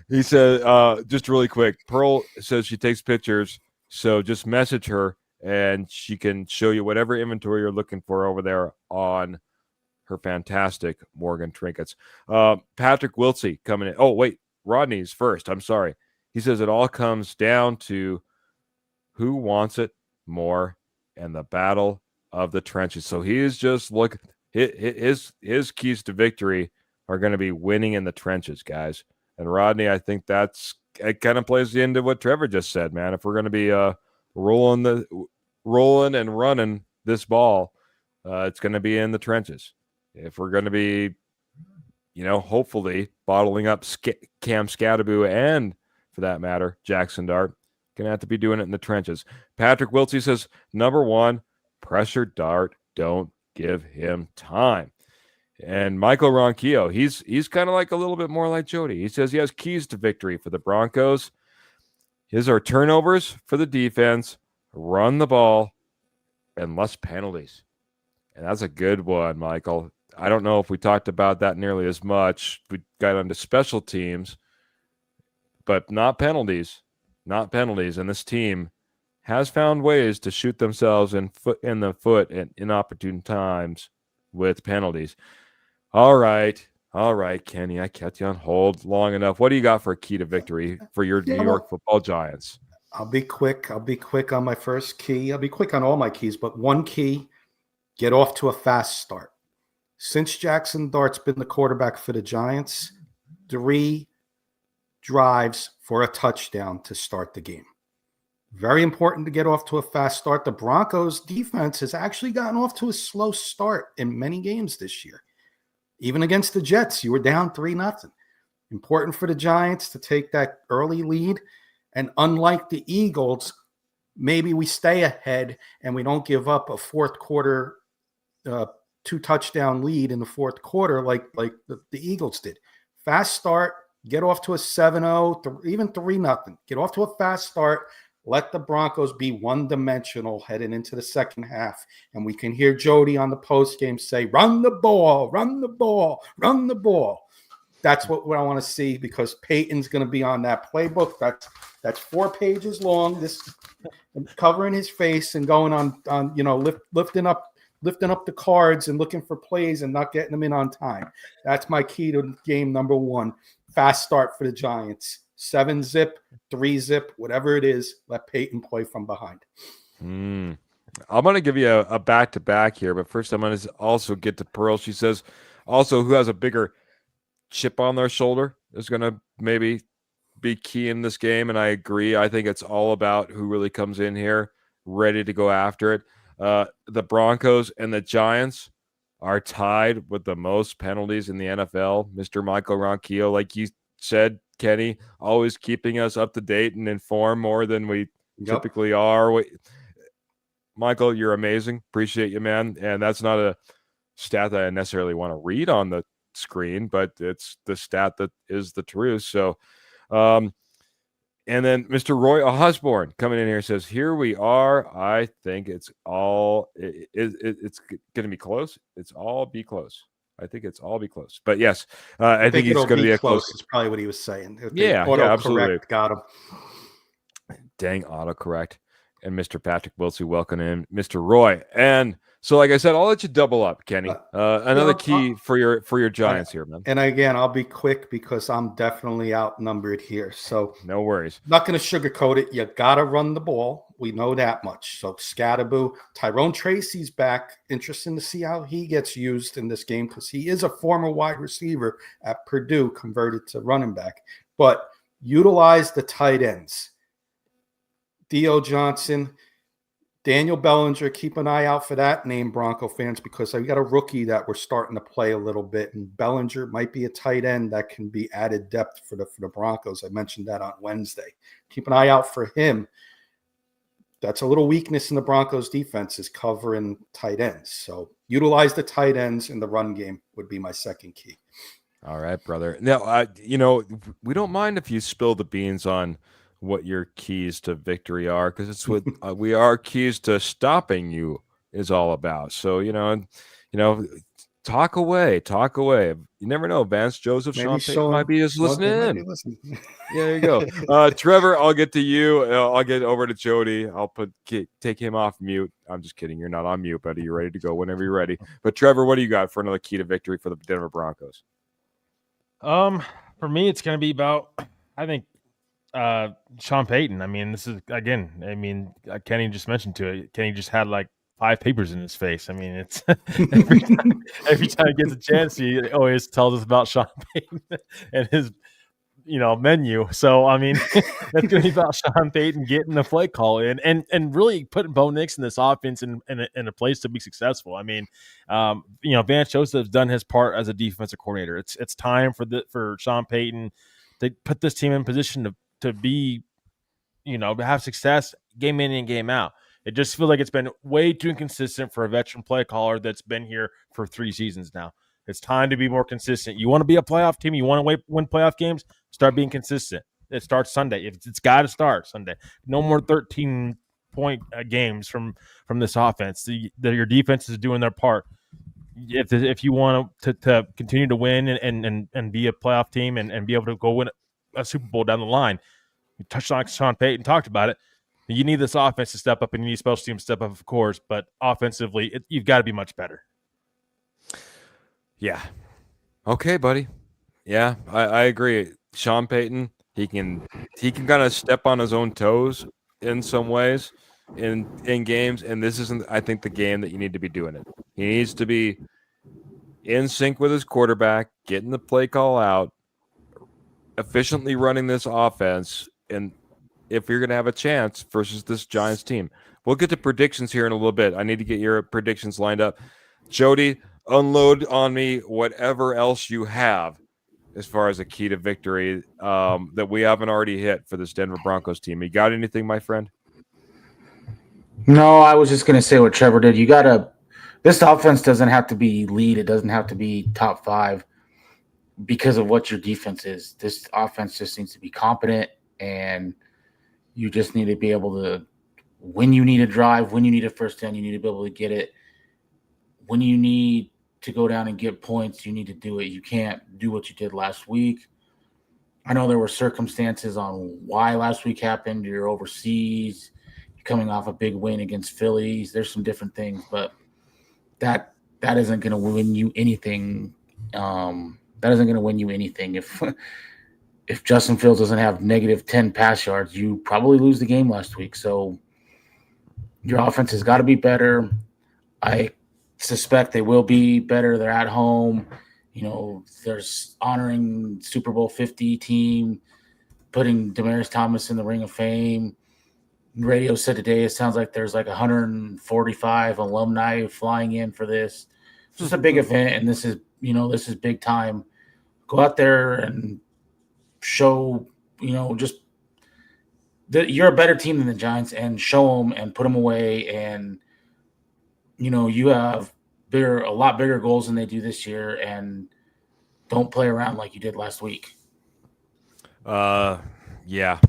he said, just really quick, Pearl says she takes pictures, so just message her and she can show you whatever inventory you're looking for over there on her fantastic Morgan trinkets. Patrick Wiltsey coming in. Oh, wait, Rodney's first. I'm sorry. He says it all comes down to who wants it more and the battle of the trenches. So he is just his keys to victory are going to be winning in the trenches, guys. And Rodney, I think it kind of plays into what Trevor just said, man. If we're going to be rolling and running this ball, it's going to be in the trenches. If we're going to be, hopefully bottling up Cam Scattaboo and, for that matter, Jackson Dart, going to have to be doing it in the trenches. Patrick Wiltsey says, number 1, pressure Dart. Don't give him time. And Michael Ronquillo, he's kind of like a little bit more like Jody. He says he has keys to victory for the Broncos. His are turnovers for the defense, run the ball, and less penalties. And that's a good one, Michael. I don't know if we talked about that nearly as much. We got onto special teams, but not penalties. Not penalties. And this team has found ways to shoot themselves in the foot at inopportune times with penalties. All right, Kenny, I kept you on hold long enough. What do you got for a key to victory for your New York Football Giants? I'll be quick on my first key. I'll be quick on all my keys, but one key, get off to a fast start. Since Jackson Dart's been the quarterback for the Giants, 3 drives for a touchdown to start the game. Very important to get off to a fast start. The Broncos defense has actually gotten off to a slow start in many games this year. Even against the Jets, you were down 3-0. Important for the Giants to take that early lead. And unlike the Eagles, maybe we stay ahead and we don't give up a fourth quarter 2-touchdown lead in the fourth quarter like the Eagles did. Fast start, get off to a 7-0, even 3-0. Get off to a fast start. Let the Broncos be one-dimensional heading into the second half. And we can hear Jody on the postgame say, run the ball, run the ball, run the ball. That's what I want to see because Peyton's going to be on that playbook. That's 4 pages long, this covering his face and going on lifting up the cards and looking for plays and not getting them in on time. That's my key to game number 1. Fast start for the Giants. 7-zip, 3-zip, whatever it is, let Peyton play from behind. I'm going to give you a back-to-back here, but first I'm going to also get to Pearl. She says, also, who has a bigger chip on their shoulder is going to maybe be key in this game, and I agree. I think it's all about who really comes in here ready to go after it. The Broncos and the Giants are tied with the most penalties in the NFL. Mr. Michael Ronquillo, like you said, Kenny, always keeping us up to date and informed more than we typically are. Michael, you're amazing. Appreciate you, man. And that's not a stat that I necessarily want to read on the screen, but it's the stat that is the truth. So, and then Mr. Roy Osborne coming in here says, here we are. I think it's all, it's going to be close. It's all be close. I think it's all be close. But yes, I think it's going to be a close. It's probably what he was saying. Yeah, absolutely. Got him. Dang, autocorrect. And Mr. Patrick Wiltsey, welcome in, Mr. Roy. And so, like I said, I'll let you double up, Kenny. Another key for your Giants here, man. And again, I'll be quick because I'm definitely outnumbered here. So no worries. Not going to sugarcoat it. You got to run the ball. We know that much. So Scattaboo, Tyrone Tracy's back. Interesting to see how he gets used in this game because he is a former wide receiver at Purdue, converted to running back. But utilize the tight ends. Theo Johnson, Daniel Bellinger, keep an eye out for that name, Bronco fans, because we got a rookie that we're starting to play a little bit, and Bellinger might be a tight end that can be added depth for the Broncos. I mentioned that on Wednesday. Keep an eye out for him. That's a little weakness in the Broncos defense is covering tight ends. So utilize the tight ends in the run game would be my second key. All right, brother. Now, we don't mind if you spill the beans on what your keys to victory are, because it's what we are keys to stopping you is all about. So, talk away, talk away. You never know. Vance Joseph, Maybe Sean Payton might Sean be just listening might be in. listening. Yeah, there you go. Trevor, I'll get to you. I'll get over to Jody. I'll take him off mute. I'm just kidding. You're not on mute, buddy. You're ready to go whenever you're ready. But Trevor, what do you got for another key to victory for the Denver Broncos? For me, it's going to be about, I think, Sean Payton. I mean, this is again. I mean, Kenny just mentioned to it. Kenny just had like 5 papers in his face. I mean, it's every time he gets a chance, he always tells us about Sean Payton and his menu. So I mean, that's going to be about Sean Payton getting the play call in and really putting Bo Nix in this offense in a place to be successful. I mean, Vance Joseph's done his part as a defensive coordinator. It's time for Sean Payton to put this team in position to be, have success game in and game out. It just feels like it's been way too inconsistent for a veteran play caller that's been here for 3 seasons now. It's time to be more consistent. You want to be a playoff team, you want to win playoff games, start being consistent. It starts Sunday. It's got to start Sunday. No more 13-point games from this offense. Your defense is doing their part. If you want to continue to win and be a playoff team and be able to go win a Super Bowl down the line, you touched on Sean Payton, talked about it. You need this offense to step up, and you need special teams to step up, of course. But offensively, you've got to be much better. Yeah. Okay, buddy. Yeah, I agree. Sean Payton, he can kind of step on his own toes in some ways in games, and this isn't, I think, the game that you need to be doing it. He needs to be in sync with his quarterback, getting the play call out, efficiently running this offense, and if you're going to have a chance versus this Giants team. We'll get to predictions here in a little bit. I need to get your predictions lined up. Jody, unload on me whatever else you have as far as a key to victory that we haven't already hit for this Denver Broncos team. You got anything, my friend? No, I was just going to say what Trevor did. This offense doesn't have to be lead. It doesn't have to be top 5 because of what your defense is. This offense just needs to be competent, and you just need to be able to, when you need a drive, when you need a first down, you need to be able to get it. When you need to go down and get points, you need to do it. You can't do what you did last week. I know there were circumstances on why last week happened. You're overseas. You're coming off a big win against Phillies. There's some different things, but that isn't going to win you anything. That isn't going to win you anything. If Justin Fields doesn't have negative 10 pass yards, you probably lose the game last week. So your offense has got to be better. I suspect they will be better. They're at home. There's honoring Super Bowl 50 team, putting Demaryius Thomas in the Ring of Fame. Radio said today it sounds like there's like 145 alumni flying in for this. It's just a big event, and this is big time. Go out there and show, just that you're a better team than the Giants, and show them and put them away. And, you have a lot bigger goals than they do this year, and don't play around like you did last week. Yeah.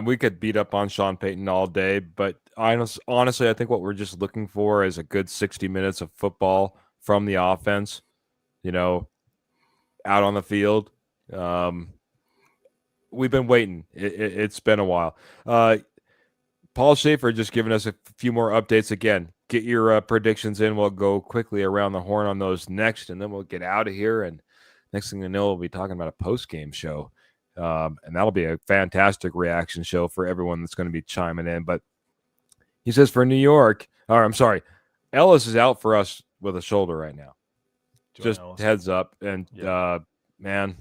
We could beat up on Sean Payton all day, but honestly, I think what we're just looking for is a good 60 minutes of football from the offense, out on the field. We've been waiting. It's been a while. Paul Schaefer just giving us a few more updates. Again, get your predictions in. We'll go quickly around the horn on those next, and then we'll get out of here. And next thing you know, we'll be talking about a post-game show. And that'll be a fantastic reaction show for everyone that's going to be chiming in. But he says for New York, Ellis is out for us with a shoulder right now. Just heads up. And, man,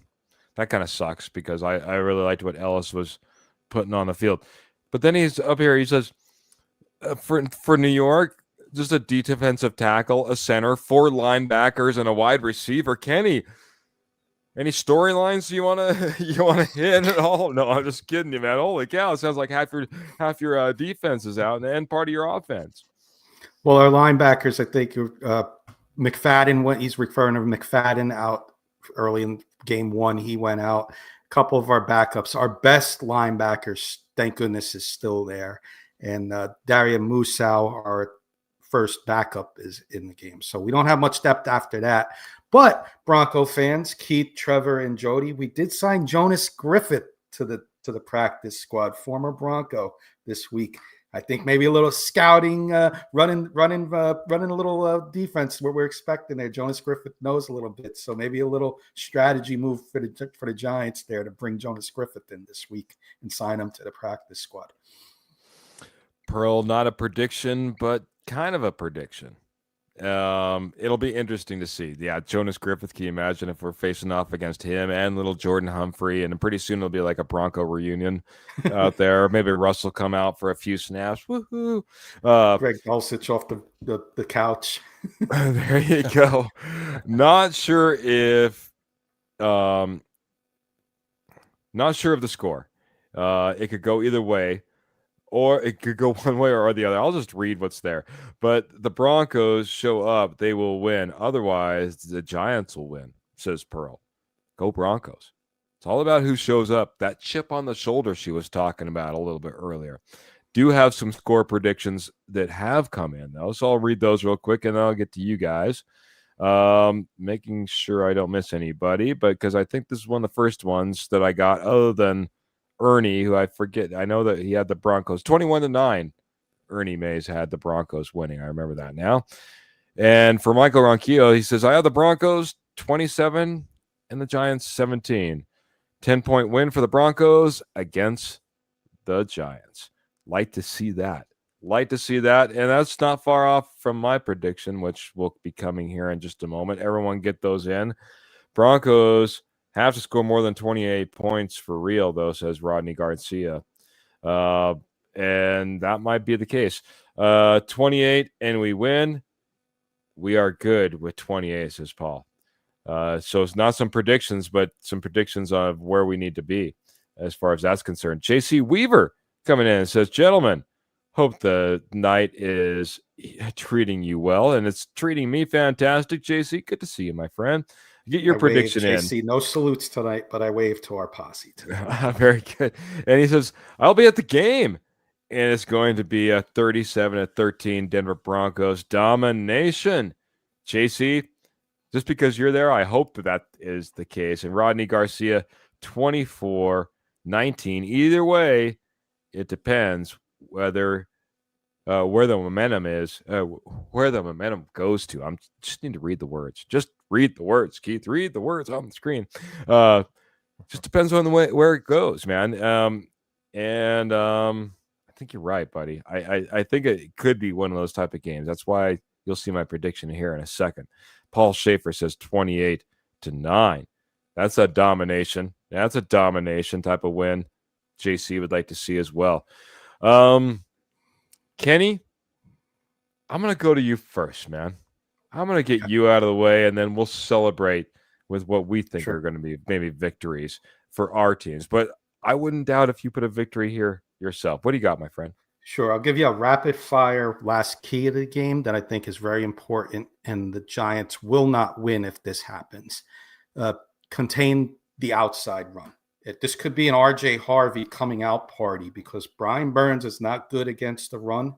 that kind of sucks because I really liked what Ellis was putting on the field. But then he's up here. He says, for New York, just a defensive tackle, a center, 4 linebackers, and a wide receiver. Kenny, any storylines you want to hit at all? No, I'm just kidding you, man. Holy cow! It sounds like half your defense is out and part of your offense. Well, our linebackers, I think, McFadden, he's referring to McFadden out early in game one. He went out. A couple of our backups, our best linebackers, thank goodness, is still there. And Daria Musau, our first backup, is in the game. So we don't have much depth after that. But Bronco fans, Keith, Trevor, and Jody, we did sign Jonas Griffith to the practice squad, former Bronco, this week. I think maybe a little scouting, running a little defense where we're expecting there. Jonas Griffith knows a little bit, so maybe a little strategy move for the Giants there to bring Jonas Griffith in this week and sign him to the practice squad. Pearl, not a prediction, but kind of a prediction. It'll be interesting to see. Yeah, Jonas Griffith, can you imagine if we're facing off against him and little Jordan Humphrey, and pretty soon it'll be like a Bronco reunion out there. Maybe Russell come out for a few snaps. Woohoo! Greg Dulcich off the couch. There you go. Not sure if the score. It could go either way. Or it could go one way or the other. I'll just read what's there. But the Broncos show up, they will win. Otherwise, the Giants will win, says Pearl. Go Broncos. It's all about who shows up. That chip on the shoulder she was talking about a little bit earlier. Do have some score predictions that have come in, though. So I'll read those real quick, and then I'll get to you guys. Making sure I don't miss anybody, but because I think this is one of the first ones that I got other than Ernie, who I forget. I know that he had the Broncos 21-9. Ernie Mays had the Broncos winning. I remember that now. And for Michael Ronquillo, he says, I have the Broncos 27 and the Giants 17. 10-point win for the Broncos against the Giants. Like to see that. And that's not far off from my prediction, which will be coming here in just a moment. Everyone get those in. Broncos have to score more than 28 points for real, though, says Rodney Garcia. And that might be the case. 28 and we win. We are good with 28, says Paul. So it's not some predictions, but some predictions of where we need to be as far as that's concerned. JC Weaver coming in and says, gentlemen, hope the night is treating you well, and it's treating me fantastic. JC, good to see you, my friend. Get your prediction in. JC, no salutes tonight, but I waved to our posse tonight. Very good. And he says, I'll be at the game. And it's going to be a 37-13 Denver Broncos domination. JC, just because you're there, I hope that is the case. And Rodney Garcia, 24-19. Either way, it depends whether where the momentum is, where the momentum goes to. I'm just need to read the words. Just read the words, Keith. Read the words on the screen. Just depends on the way where it goes, man. I think you're right, buddy. I think it could be one of those type of games. That's why you'll see my prediction here in a second. Paul Schaefer says 28-9. That's a domination. That's a domination type of win. JC would like to see as well. Kenny, I'm going to go to you first, man. I'm going to get you out of the way, and then we'll celebrate with what we think are going to be maybe victories for our teams. But I wouldn't doubt if you put a victory here yourself. What do you got, my friend? Sure. I'll give you a rapid fire last key of the game that I think is very important, and the Giants will not win if this happens. Contain the outside run. This could be an RJ Harvey coming out party because Brian Burns is not good against the run,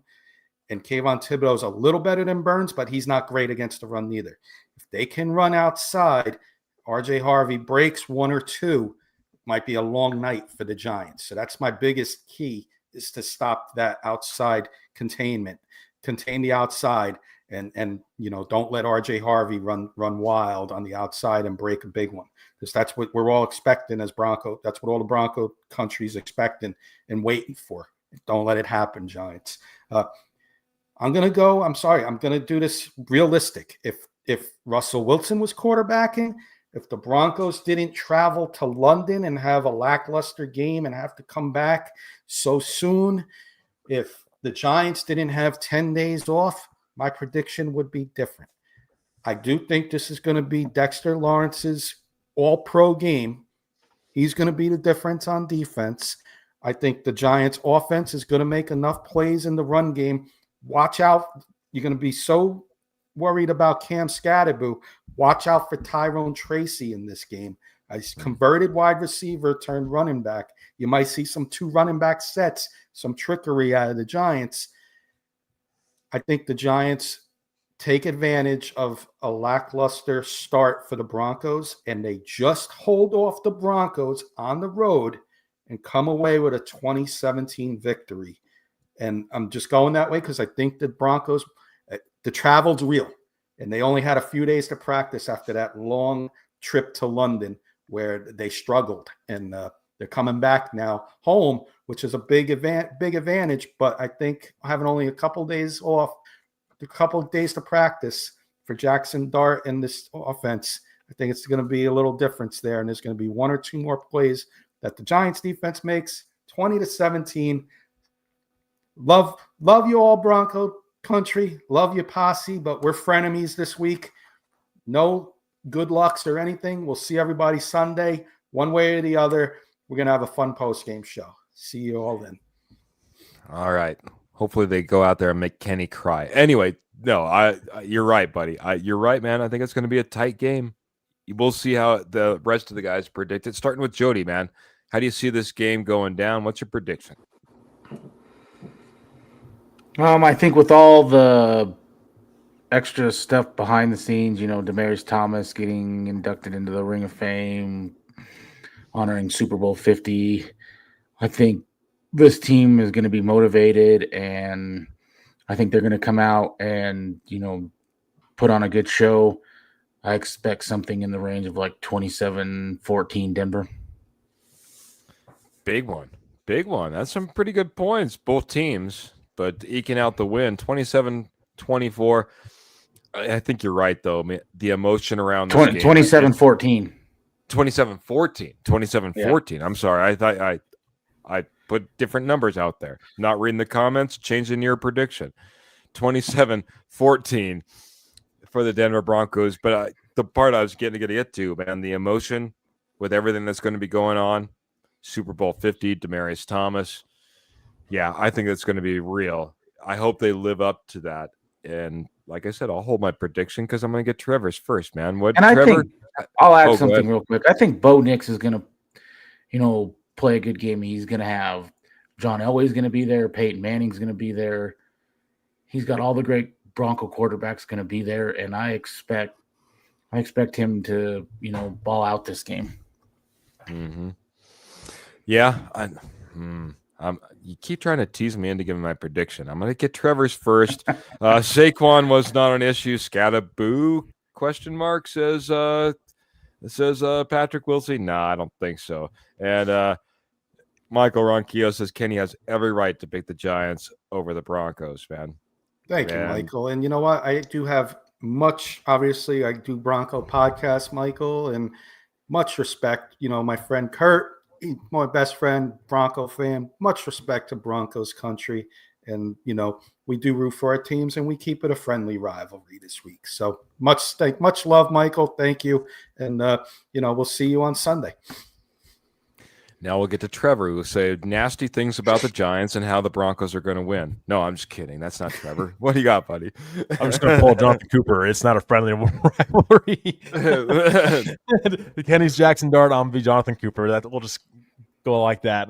and Kayvon Thibodeau is a little better than Burns, but he's not great against the run either. If they can run outside, RJ Harvey breaks one or two, might be a long night for the Giants. So that's my biggest key, is to stop that outside containment, contain the outside, and don't let RJ Harvey run wild on the outside and break a big one, because that's what we're all expecting as Bronco. That's what all the Bronco country's expecting and waiting for. Don't let it happen, Giants. I'm going to do this realistic. If Russell Wilson was quarterbacking, if the Broncos didn't travel to London and have a lackluster game and have to come back so soon, if the Giants didn't have 10 days off, my prediction would be different. I do think this is going to be Dexter Lawrence's all-pro game. He's going to be the difference on defense. I think the Giants' offense is going to make enough plays in the run game. Watch out. You're going to be so worried about Cam Scatterboo. Watch out for Tyrone Tracy in this game. I converted wide receiver, turned running back. You might see some 2 running back sets, some trickery out of the Giants. I think the Giants take advantage of a lackluster start for the Broncos, and they just hold off the Broncos on the road and come away with a 2017 victory. And I'm just going that way because I think the Broncos, the travel's real, and they only had a few days to practice after that long trip to London where they struggled. And they're coming back now home, which is a big advantage. But I think having only a couple of days off, a couple of days to practice for Jackson Dart and this offense, I think it's going to be a little difference there. And there's going to be 1 or 2 more plays that the Giants defense makes. 20-17. Love you all, Bronco country. Love you, Posse, but we're frenemies this week. No good lucks or anything. We'll see everybody Sunday. One way or the other, we're going to have a fun post-game show. See you all then. All right. Hopefully they go out there and make Kenny cry. Anyway, no, you're right, buddy. You're right, man. I think it's going to be a tight game. We'll see how the rest of the guys predict it. Starting with Jody, man. How do you see this game going down? What's your prediction? I think with all the extra stuff behind the scenes, Demaryius Thomas getting inducted into the Ring of Fame, honoring Super Bowl 50, I think this team is going to be motivated, and I think they're going to come out and, put on a good show. I expect something in the range of like 27-14 Denver. Big one. That's some pretty good points, both teams, but eking out the win, 27-24. I think you're right, though. The emotion around this game. 27-14. 27-14. Yeah. I'm sorry. I thought I put different numbers out there. Not reading the comments, changing your prediction. 27-14 for the Denver Broncos. But the part I was getting to get to, man, the emotion with everything that's going to be going on. Super Bowl 50, Demaryius Thomas. Yeah, I think it's going to be real. I hope they live up to that. And like I said, I'll hold my prediction because I'm going to get Trevor's first, man. I'll add something real quick. I think Bo Nix is going to, play a good game. He's going to have John Elway's going to be there. Peyton Manning's going to be there. He's got all the great Bronco quarterbacks going to be there, and I expect him to, ball out this game. Mm-hmm. Yeah, you keep trying to tease me into giving my prediction. I'm going to get Trevor's first. Saquon was not an issue. Scatterboo ? Says Patrick Wilson. Nah, I don't think so. And Michael Ronquillo says Kenny has every right to pick the Giants over the Broncos, man. Thank you, Michael. And you know what? I do have obviously I do Bronco podcast, Michael, and much respect. My friend Kurt, my best friend, Bronco fan, much respect to Broncos country. And, we do root for our teams, and we keep it a friendly rivalry this week. So much love, Michael. Thank you. And, we'll see you on Sunday. Now we'll get to Trevor, who will say nasty things about the Giants and how the Broncos are going to win. No, I'm just kidding. That's not Trevor. What do you got, buddy? I'm just going to pull Jonathan Cooper. It's not a friendly rivalry. Kenny's Jackson Dart. I'm going to be Jonathan Cooper. We'll just go like that.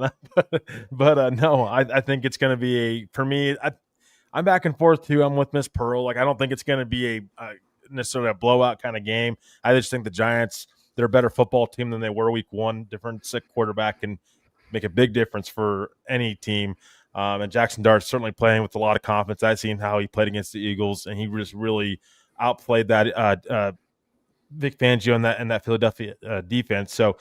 but no, I think it's going to be for me. I'm back and forth too. I'm with Miss Pearl. I don't think it's going to be a necessarily a blowout kind of game. I just think the Giants, they're a better football team than they were week one. Different sick quarterback can make a big difference for any team. And Jackson Dart's certainly playing with a lot of confidence. I've seen how he played against the Eagles, and he just really outplayed that Vic Fangio and that Philadelphia defense. So,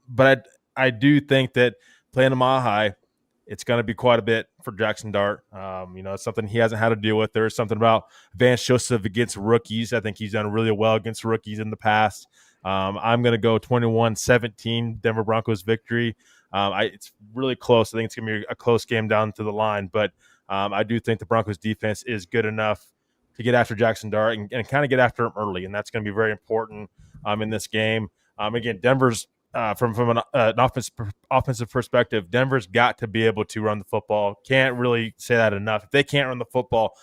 but I do think that playing a mile high, it's going to be quite a bit for Jackson Dart. It's something he hasn't had to deal with. There's something about Vance Joseph against rookies. I think he's done really well against rookies in the past. I'm going to go 21-17 Denver Broncos victory. It's really close. I think it's going to be a close game down to the line, but I do think the Broncos defense is good enough to get after Jackson Dart and kind of get after him early, and that's going to be very important in this game. Again, Denver's from an offensive perspective, Denver's got to be able to run the football. Can't really say that enough. If they can't run the football,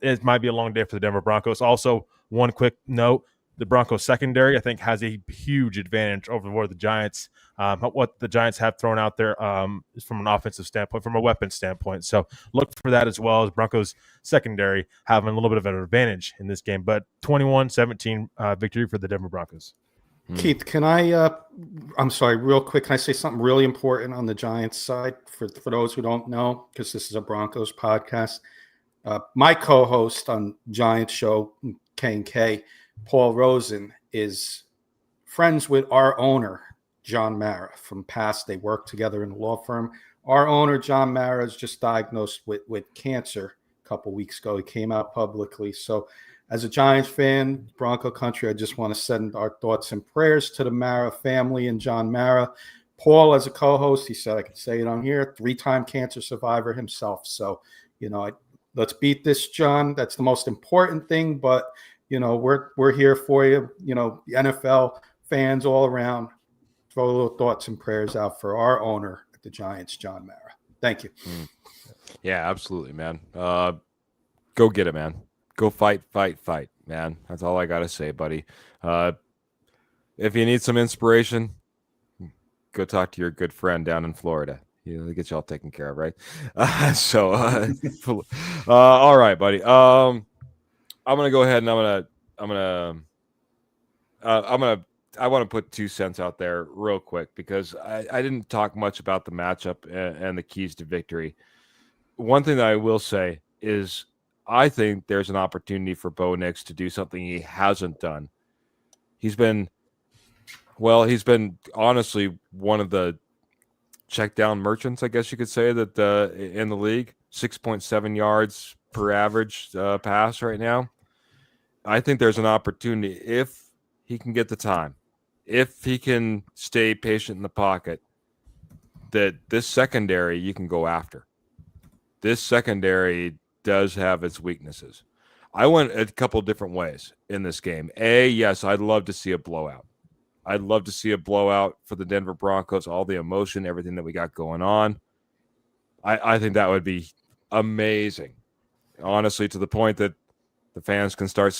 it might be a long day for the Denver Broncos. Also, one quick note. The Broncos secondary, I think, has a huge advantage over what the Giants, what the Giants have thrown out there is from an offensive standpoint, from a weapon standpoint. So look for that as well as Broncos secondary having a little bit of an advantage in this game. But 21-17 victory for the Denver Broncos. Keith, can I'm sorry, real quick, can I say something really important on the Giants side for those who don't know, because this is a Broncos podcast? My co-host on Giants show, K&K, Paul Rosen, is friends with our owner, John Mara, from past. They worked together in a law firm. Our owner, John Mara, is just diagnosed with cancer a couple weeks ago. He came out publicly. So as a Giants fan, Bronco country, I just want to send our thoughts and prayers to the Mara family and John Mara. Paul, as a co-host, he said I could say it on here, 3-time cancer survivor himself. So, let's beat this, John. That's the most important thing. But, we're here for you. The NFL fans all around, throw a little thoughts and prayers out for our owner at the Giants, John Mara. Thank you. Yeah, absolutely, man. Go get it, man. Go fight, man. That's all I got to say, buddy. If you need some inspiration, go talk to your good friend down in Florida. He'll get you all taken care of, right? All right, buddy. I'm gonna go ahead and I want to put 2 cents out there real quick because I didn't talk much about the matchup and the keys to victory. One thing that I will say is I think there's an opportunity for Bo Nix to do something he hasn't done. He's been honestly one of the check down merchants, I guess you could say, that in the league. 6.7 yards per average pass right now. I think there's an opportunity if he can get the time, if he can stay patient in the pocket, that this secondary you can go after. This secondary does have its weaknesses. I went a couple different ways in this game. Yes, I'd love to see a blowout. I'd love to see a blowout for the Denver Broncos, all the emotion, everything that we got going on. I think that would be amazing, honestly, to the point that the fans can start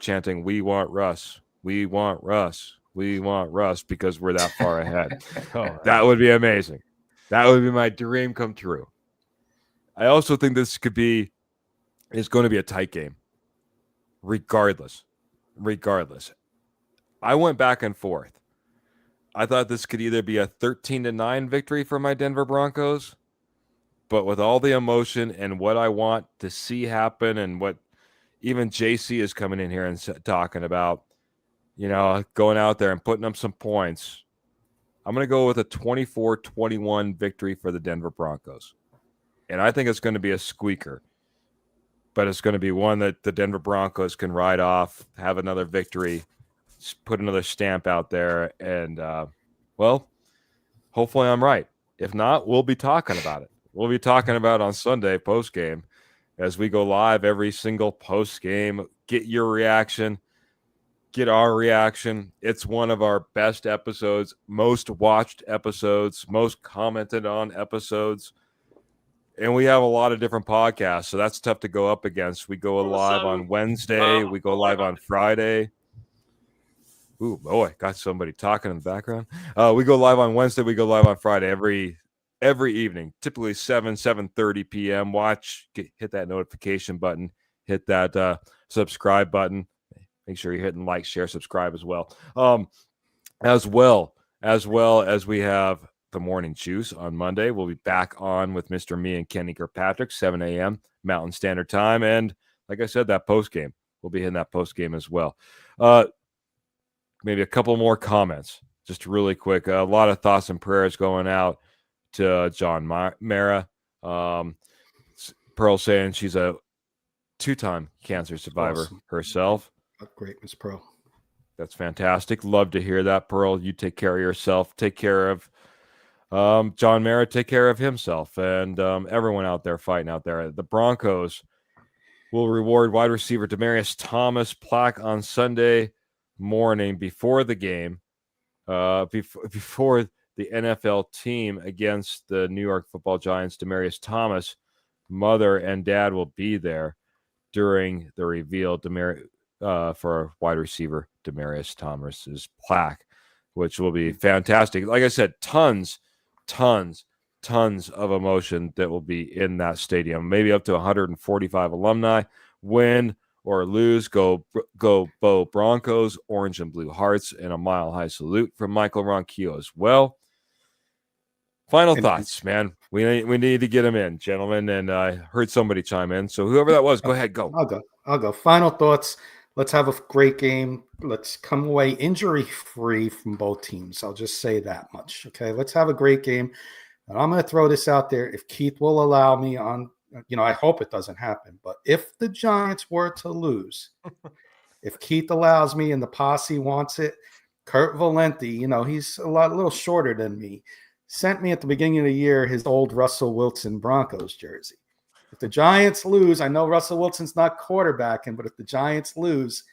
chanting, "We want Russ. We want Russ. We want Russ," because we're that far ahead. That would be amazing. That would be my dream come true. I also think this is going to be a tight game, regardless. I went back and forth. I thought this could either be a 13-9 victory for my Denver Broncos, but with all the emotion and what I want to see happen and what even JC is coming in here and talking about, going out there and putting up some points, I'm going to go with a 24-21 victory for the Denver Broncos. And I think it's going to be a squeaker, but it's going to be one that the Denver Broncos can ride off, have another victory, put another stamp out there. And, hopefully I'm right. If not, we'll be talking about it. We'll be talking about on Sunday post-game as we go live every single post-game. Get your reaction. Get our reaction. It's one of our best episodes, most watched episodes, most commented on episodes. And we have a lot of different podcasts, so that's tough to go up against. We go live on Wednesday. We go live on Friday. Ooh, boy, got somebody talking in the background. We go live on Wednesday. We go live on Friday every evening, typically 7:30 p.m. Hit that notification button. Hit that subscribe button. Make sure you're hitting like, share, subscribe as well. As well as we have the morning juice on Monday. We'll be back on with Mr. Me and Kenny Kirkpatrick, 7 a.m. Mountain Standard Time. And like I said, that post game, we'll be hitting that post game as well. Maybe a couple more comments, just really quick. A lot of thoughts and prayers going out to John Mara. Pearl saying she's a 2-time cancer survivor herself. Great, Miss Pearl. That's fantastic. Love to hear that, Pearl. You take care of yourself. Take care of John Mara. Take care of himself and everyone out there fighting out there. The Broncos will reward wide receiver Demaryius Thomas plaque on Sunday morning before the game, before the NFL team against the New York Football Giants. Demaryius Thomas, mother and dad will be there during the reveal for wide receiver Demaryius Thomas's plaque, which will be fantastic. Like I said, tons of emotion that will be in that stadium. Maybe up to 145 alumni. Win or lose, go Bo Broncos, orange and blue hearts, and a mile-high salute from Michael Ronquillo as well. Final thoughts, man. We need to get him in, gentlemen. And I heard somebody chime in. So whoever that was, go ahead, go. I'll go. Final thoughts. Let's have a great game. Let's come away injury-free from both teams. I'll just say that much. Okay, let's have a great game. And I'm going to throw this out there. If Keith will allow me on, I hope it doesn't happen. But if the Giants were to lose, if Keith allows me and the posse wants it, Kurt Valenti, he's a little shorter than me, sent me at the beginning of the year his old Russell Wilson Broncos jersey. If the Giants lose, I know Russell Wilson's not quarterbacking, but if the Giants lose,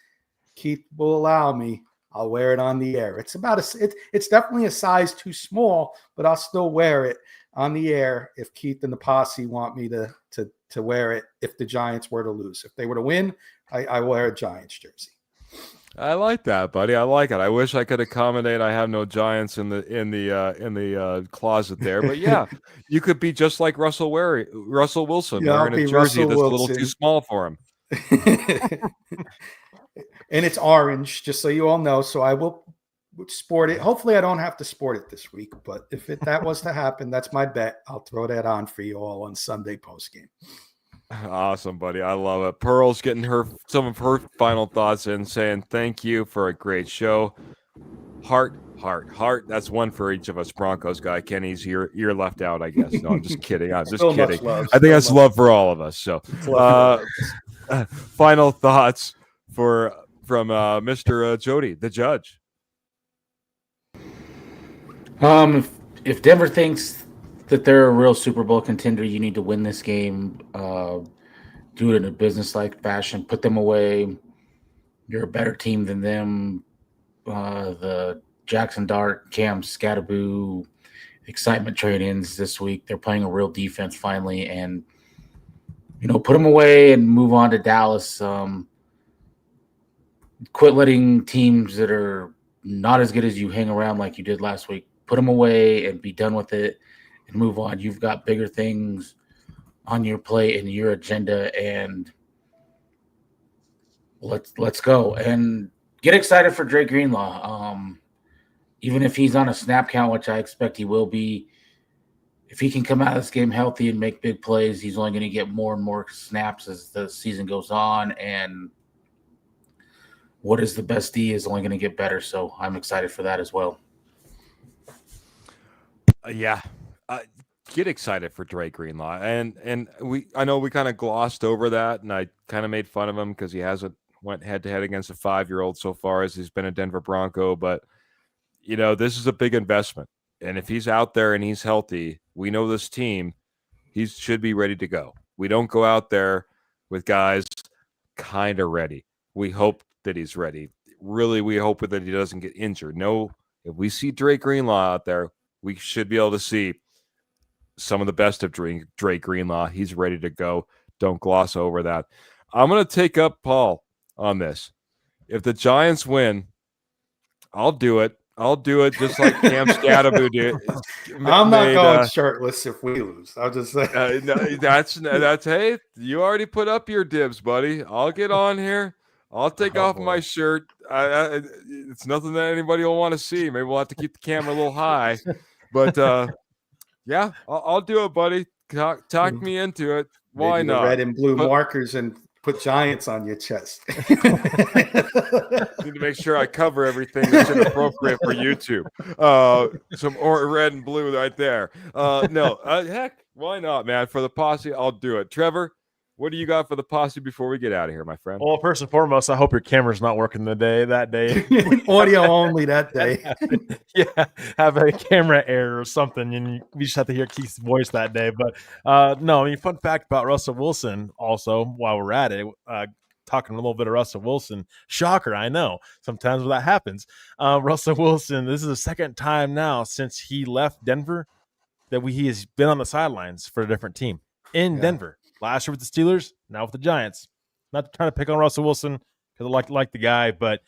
Keith will allow me. I'll wear it on the air. It's definitely a size too small, but I'll still wear it on the air if Keith and the posse want me to wear it if the Giants were to lose. If they were to win, I wear a Giants jersey. I like that, buddy. I like it. I wish I could accommodate. I have no Giants in the closet there, but yeah, you could be just like Russell Wilson wearing a jersey that's a little too small for him. And it's orange, just so you all know. So I will sport it. Hopefully, I don't have to sport it this week, but if that was to happen, that's my bet. I'll throw that on for you all on Sunday postgame. Awesome, buddy. I love it. Pearl's getting some of her final thoughts in, saying thank you for a great show. Heart. That's one for each of us Broncos guy. Kenny's you're left out, I guess. No, I'm just kidding. I'm just kidding. I think that's love for all of us. So final thoughts from Mr. Jody, the judge. If Denver thinks that they're a real Super Bowl contender, you need to win this game. Do it in a business-like fashion. Put them away. You're a better team than them. The Jackson Dart, Cam Scattaboo excitement trade ends this week. They're playing a real defense finally, and put them away and move on to Dallas. Quit letting teams that are not as good as you hang around like you did last week. Put them away and be done with it and move on. You've got bigger things on your plate and your agenda, and let's go and get excited for Drake Greenlaw. Even if he's on a snap count, which I expect he will be, if he can come out of this game healthy and make big plays, he's only going to get more and more snaps as the season goes on, and what is the best D is only going to get better. So I'm excited for that as well. Get excited for Drake Greenlaw, and I know we kind of glossed over that, and I kind of made fun of him because he hasn't went head to head against a 5-year-old so far as he's been a Denver Bronco. But this is a big investment, and if he's out there and he's healthy, we know this team, he should be ready to go. We don't go out there with guys kind of ready. We hope that he's ready. Really, we hope that he doesn't get injured. No, if we see Drake Greenlaw out there, we should be able to see some of the best of Drake Greenlaw. He's ready to go. Don't gloss over that. I'm going to take up Paul on this. If the Giants win, I'll do it. I'll do it just like Cam Scattaboo did. I'm not going shirtless if we lose. I'll just say that's hey, you already put up your dibs, buddy. I'll get on here. I'll take off my shirt. It's nothing that anybody will want to see. Maybe we'll have to keep the camera a little high, but yeah, I'll do it, buddy. Talk me into it. Why maybe not? Red and blue markers and put Giants on your chest. Need to make sure I cover everything that's inappropriate for YouTube. Some red and blue right there. Heck, why not, man? For the posse, I'll do it. Trevor, what do you got for the posse before we get out of here, my friend? Well, first and foremost, I hope your camera's not working that day. Audio only that day. Yeah, have a camera error or something, and we just have to hear Keith's voice that day. But no, I mean, fun fact about Russell Wilson also, while we're at it, talking a little bit of Russell Wilson. Shocker, I know. Sometimes that happens. Russell Wilson, this is the second time now since he left Denver that he has been on the sidelines for a different team in Denver. Last year with the Steelers, now with the Giants. Not trying to pick on Russell Wilson because I like the guy, but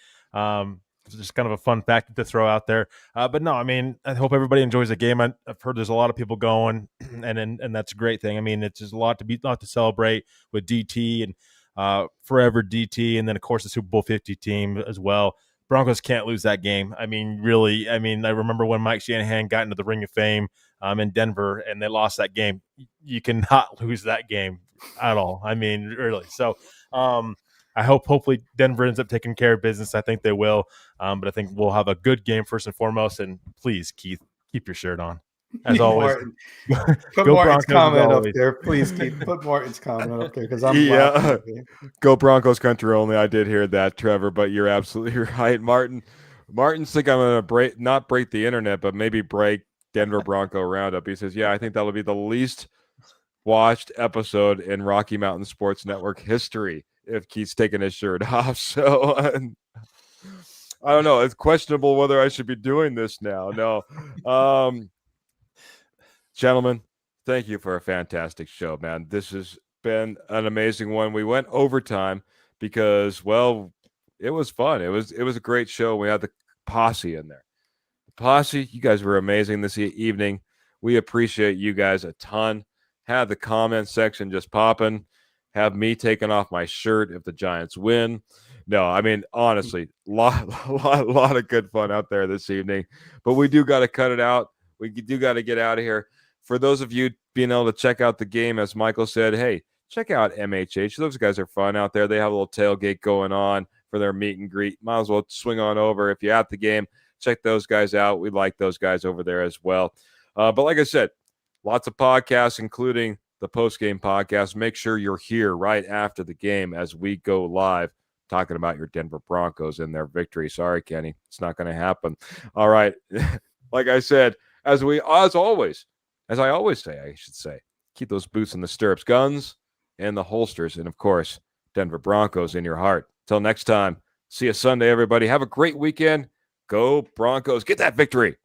it's just kind of a fun fact to throw out there. But no, I mean, I hope everybody enjoys the game. I've heard there's a lot of people going, and that's a great thing. I mean, it's just a lot to celebrate with DT and forever DT, and then of course the Super Bowl 50 team as well. Broncos can't lose that game. I mean, really. I mean, I remember when Mike Shanahan got into the Ring of Fame in Denver, and they lost that game. You cannot lose that game at all. I mean, really. So. I hopefully Denver ends up taking care of business. I think they will. But I think we'll have a good game first and foremost. And please, Keith, keep your shirt on. As always. Put Martin's comment up there. Please, Keith. Put Martin's comment up there because I'm laughing. Go Broncos country only. I did hear that, Trevor, but you're absolutely right. Martin's think I'm going to not break the internet, but maybe break Denver Bronco Roundup. He says, yeah, I think that'll be the least watched episode in Rocky Mountain Sports Network history if Keith's taking his shirt off. So I don't know. It's questionable whether I should be doing this now. No. Gentlemen, thank you for a fantastic show, man. This has been an amazing one. We went overtime because, well, it was fun. It was a great show. We had the posse in there. The posse, you guys were amazing this evening. We appreciate you guys a ton. Have the comment section just popping. Have me taking off my shirt if the Giants win. No, I mean, honestly, lot of good fun out there this evening. But we do got to cut it out. We do got to get out of here. For those of you being able to check out the game, as Michael said, hey, check out MHH. Those guys are fun out there. They have a little tailgate going on for their meet and greet. Might as well swing on over. If you're at the game, check those guys out. We like those guys over there as well. But like I said, lots of podcasts, including the post-game podcast. Make sure you're here right after the game as we go live talking about your Denver Broncos and their victory. Sorry, Kenny. It's not going to happen. All right. Like I said, as I always say, keep those boots in the stirrups, guns in the holsters, and, of course, Denver Broncos in your heart. Till next time, see you Sunday, everybody. Have a great weekend. Go Broncos. Get that victory.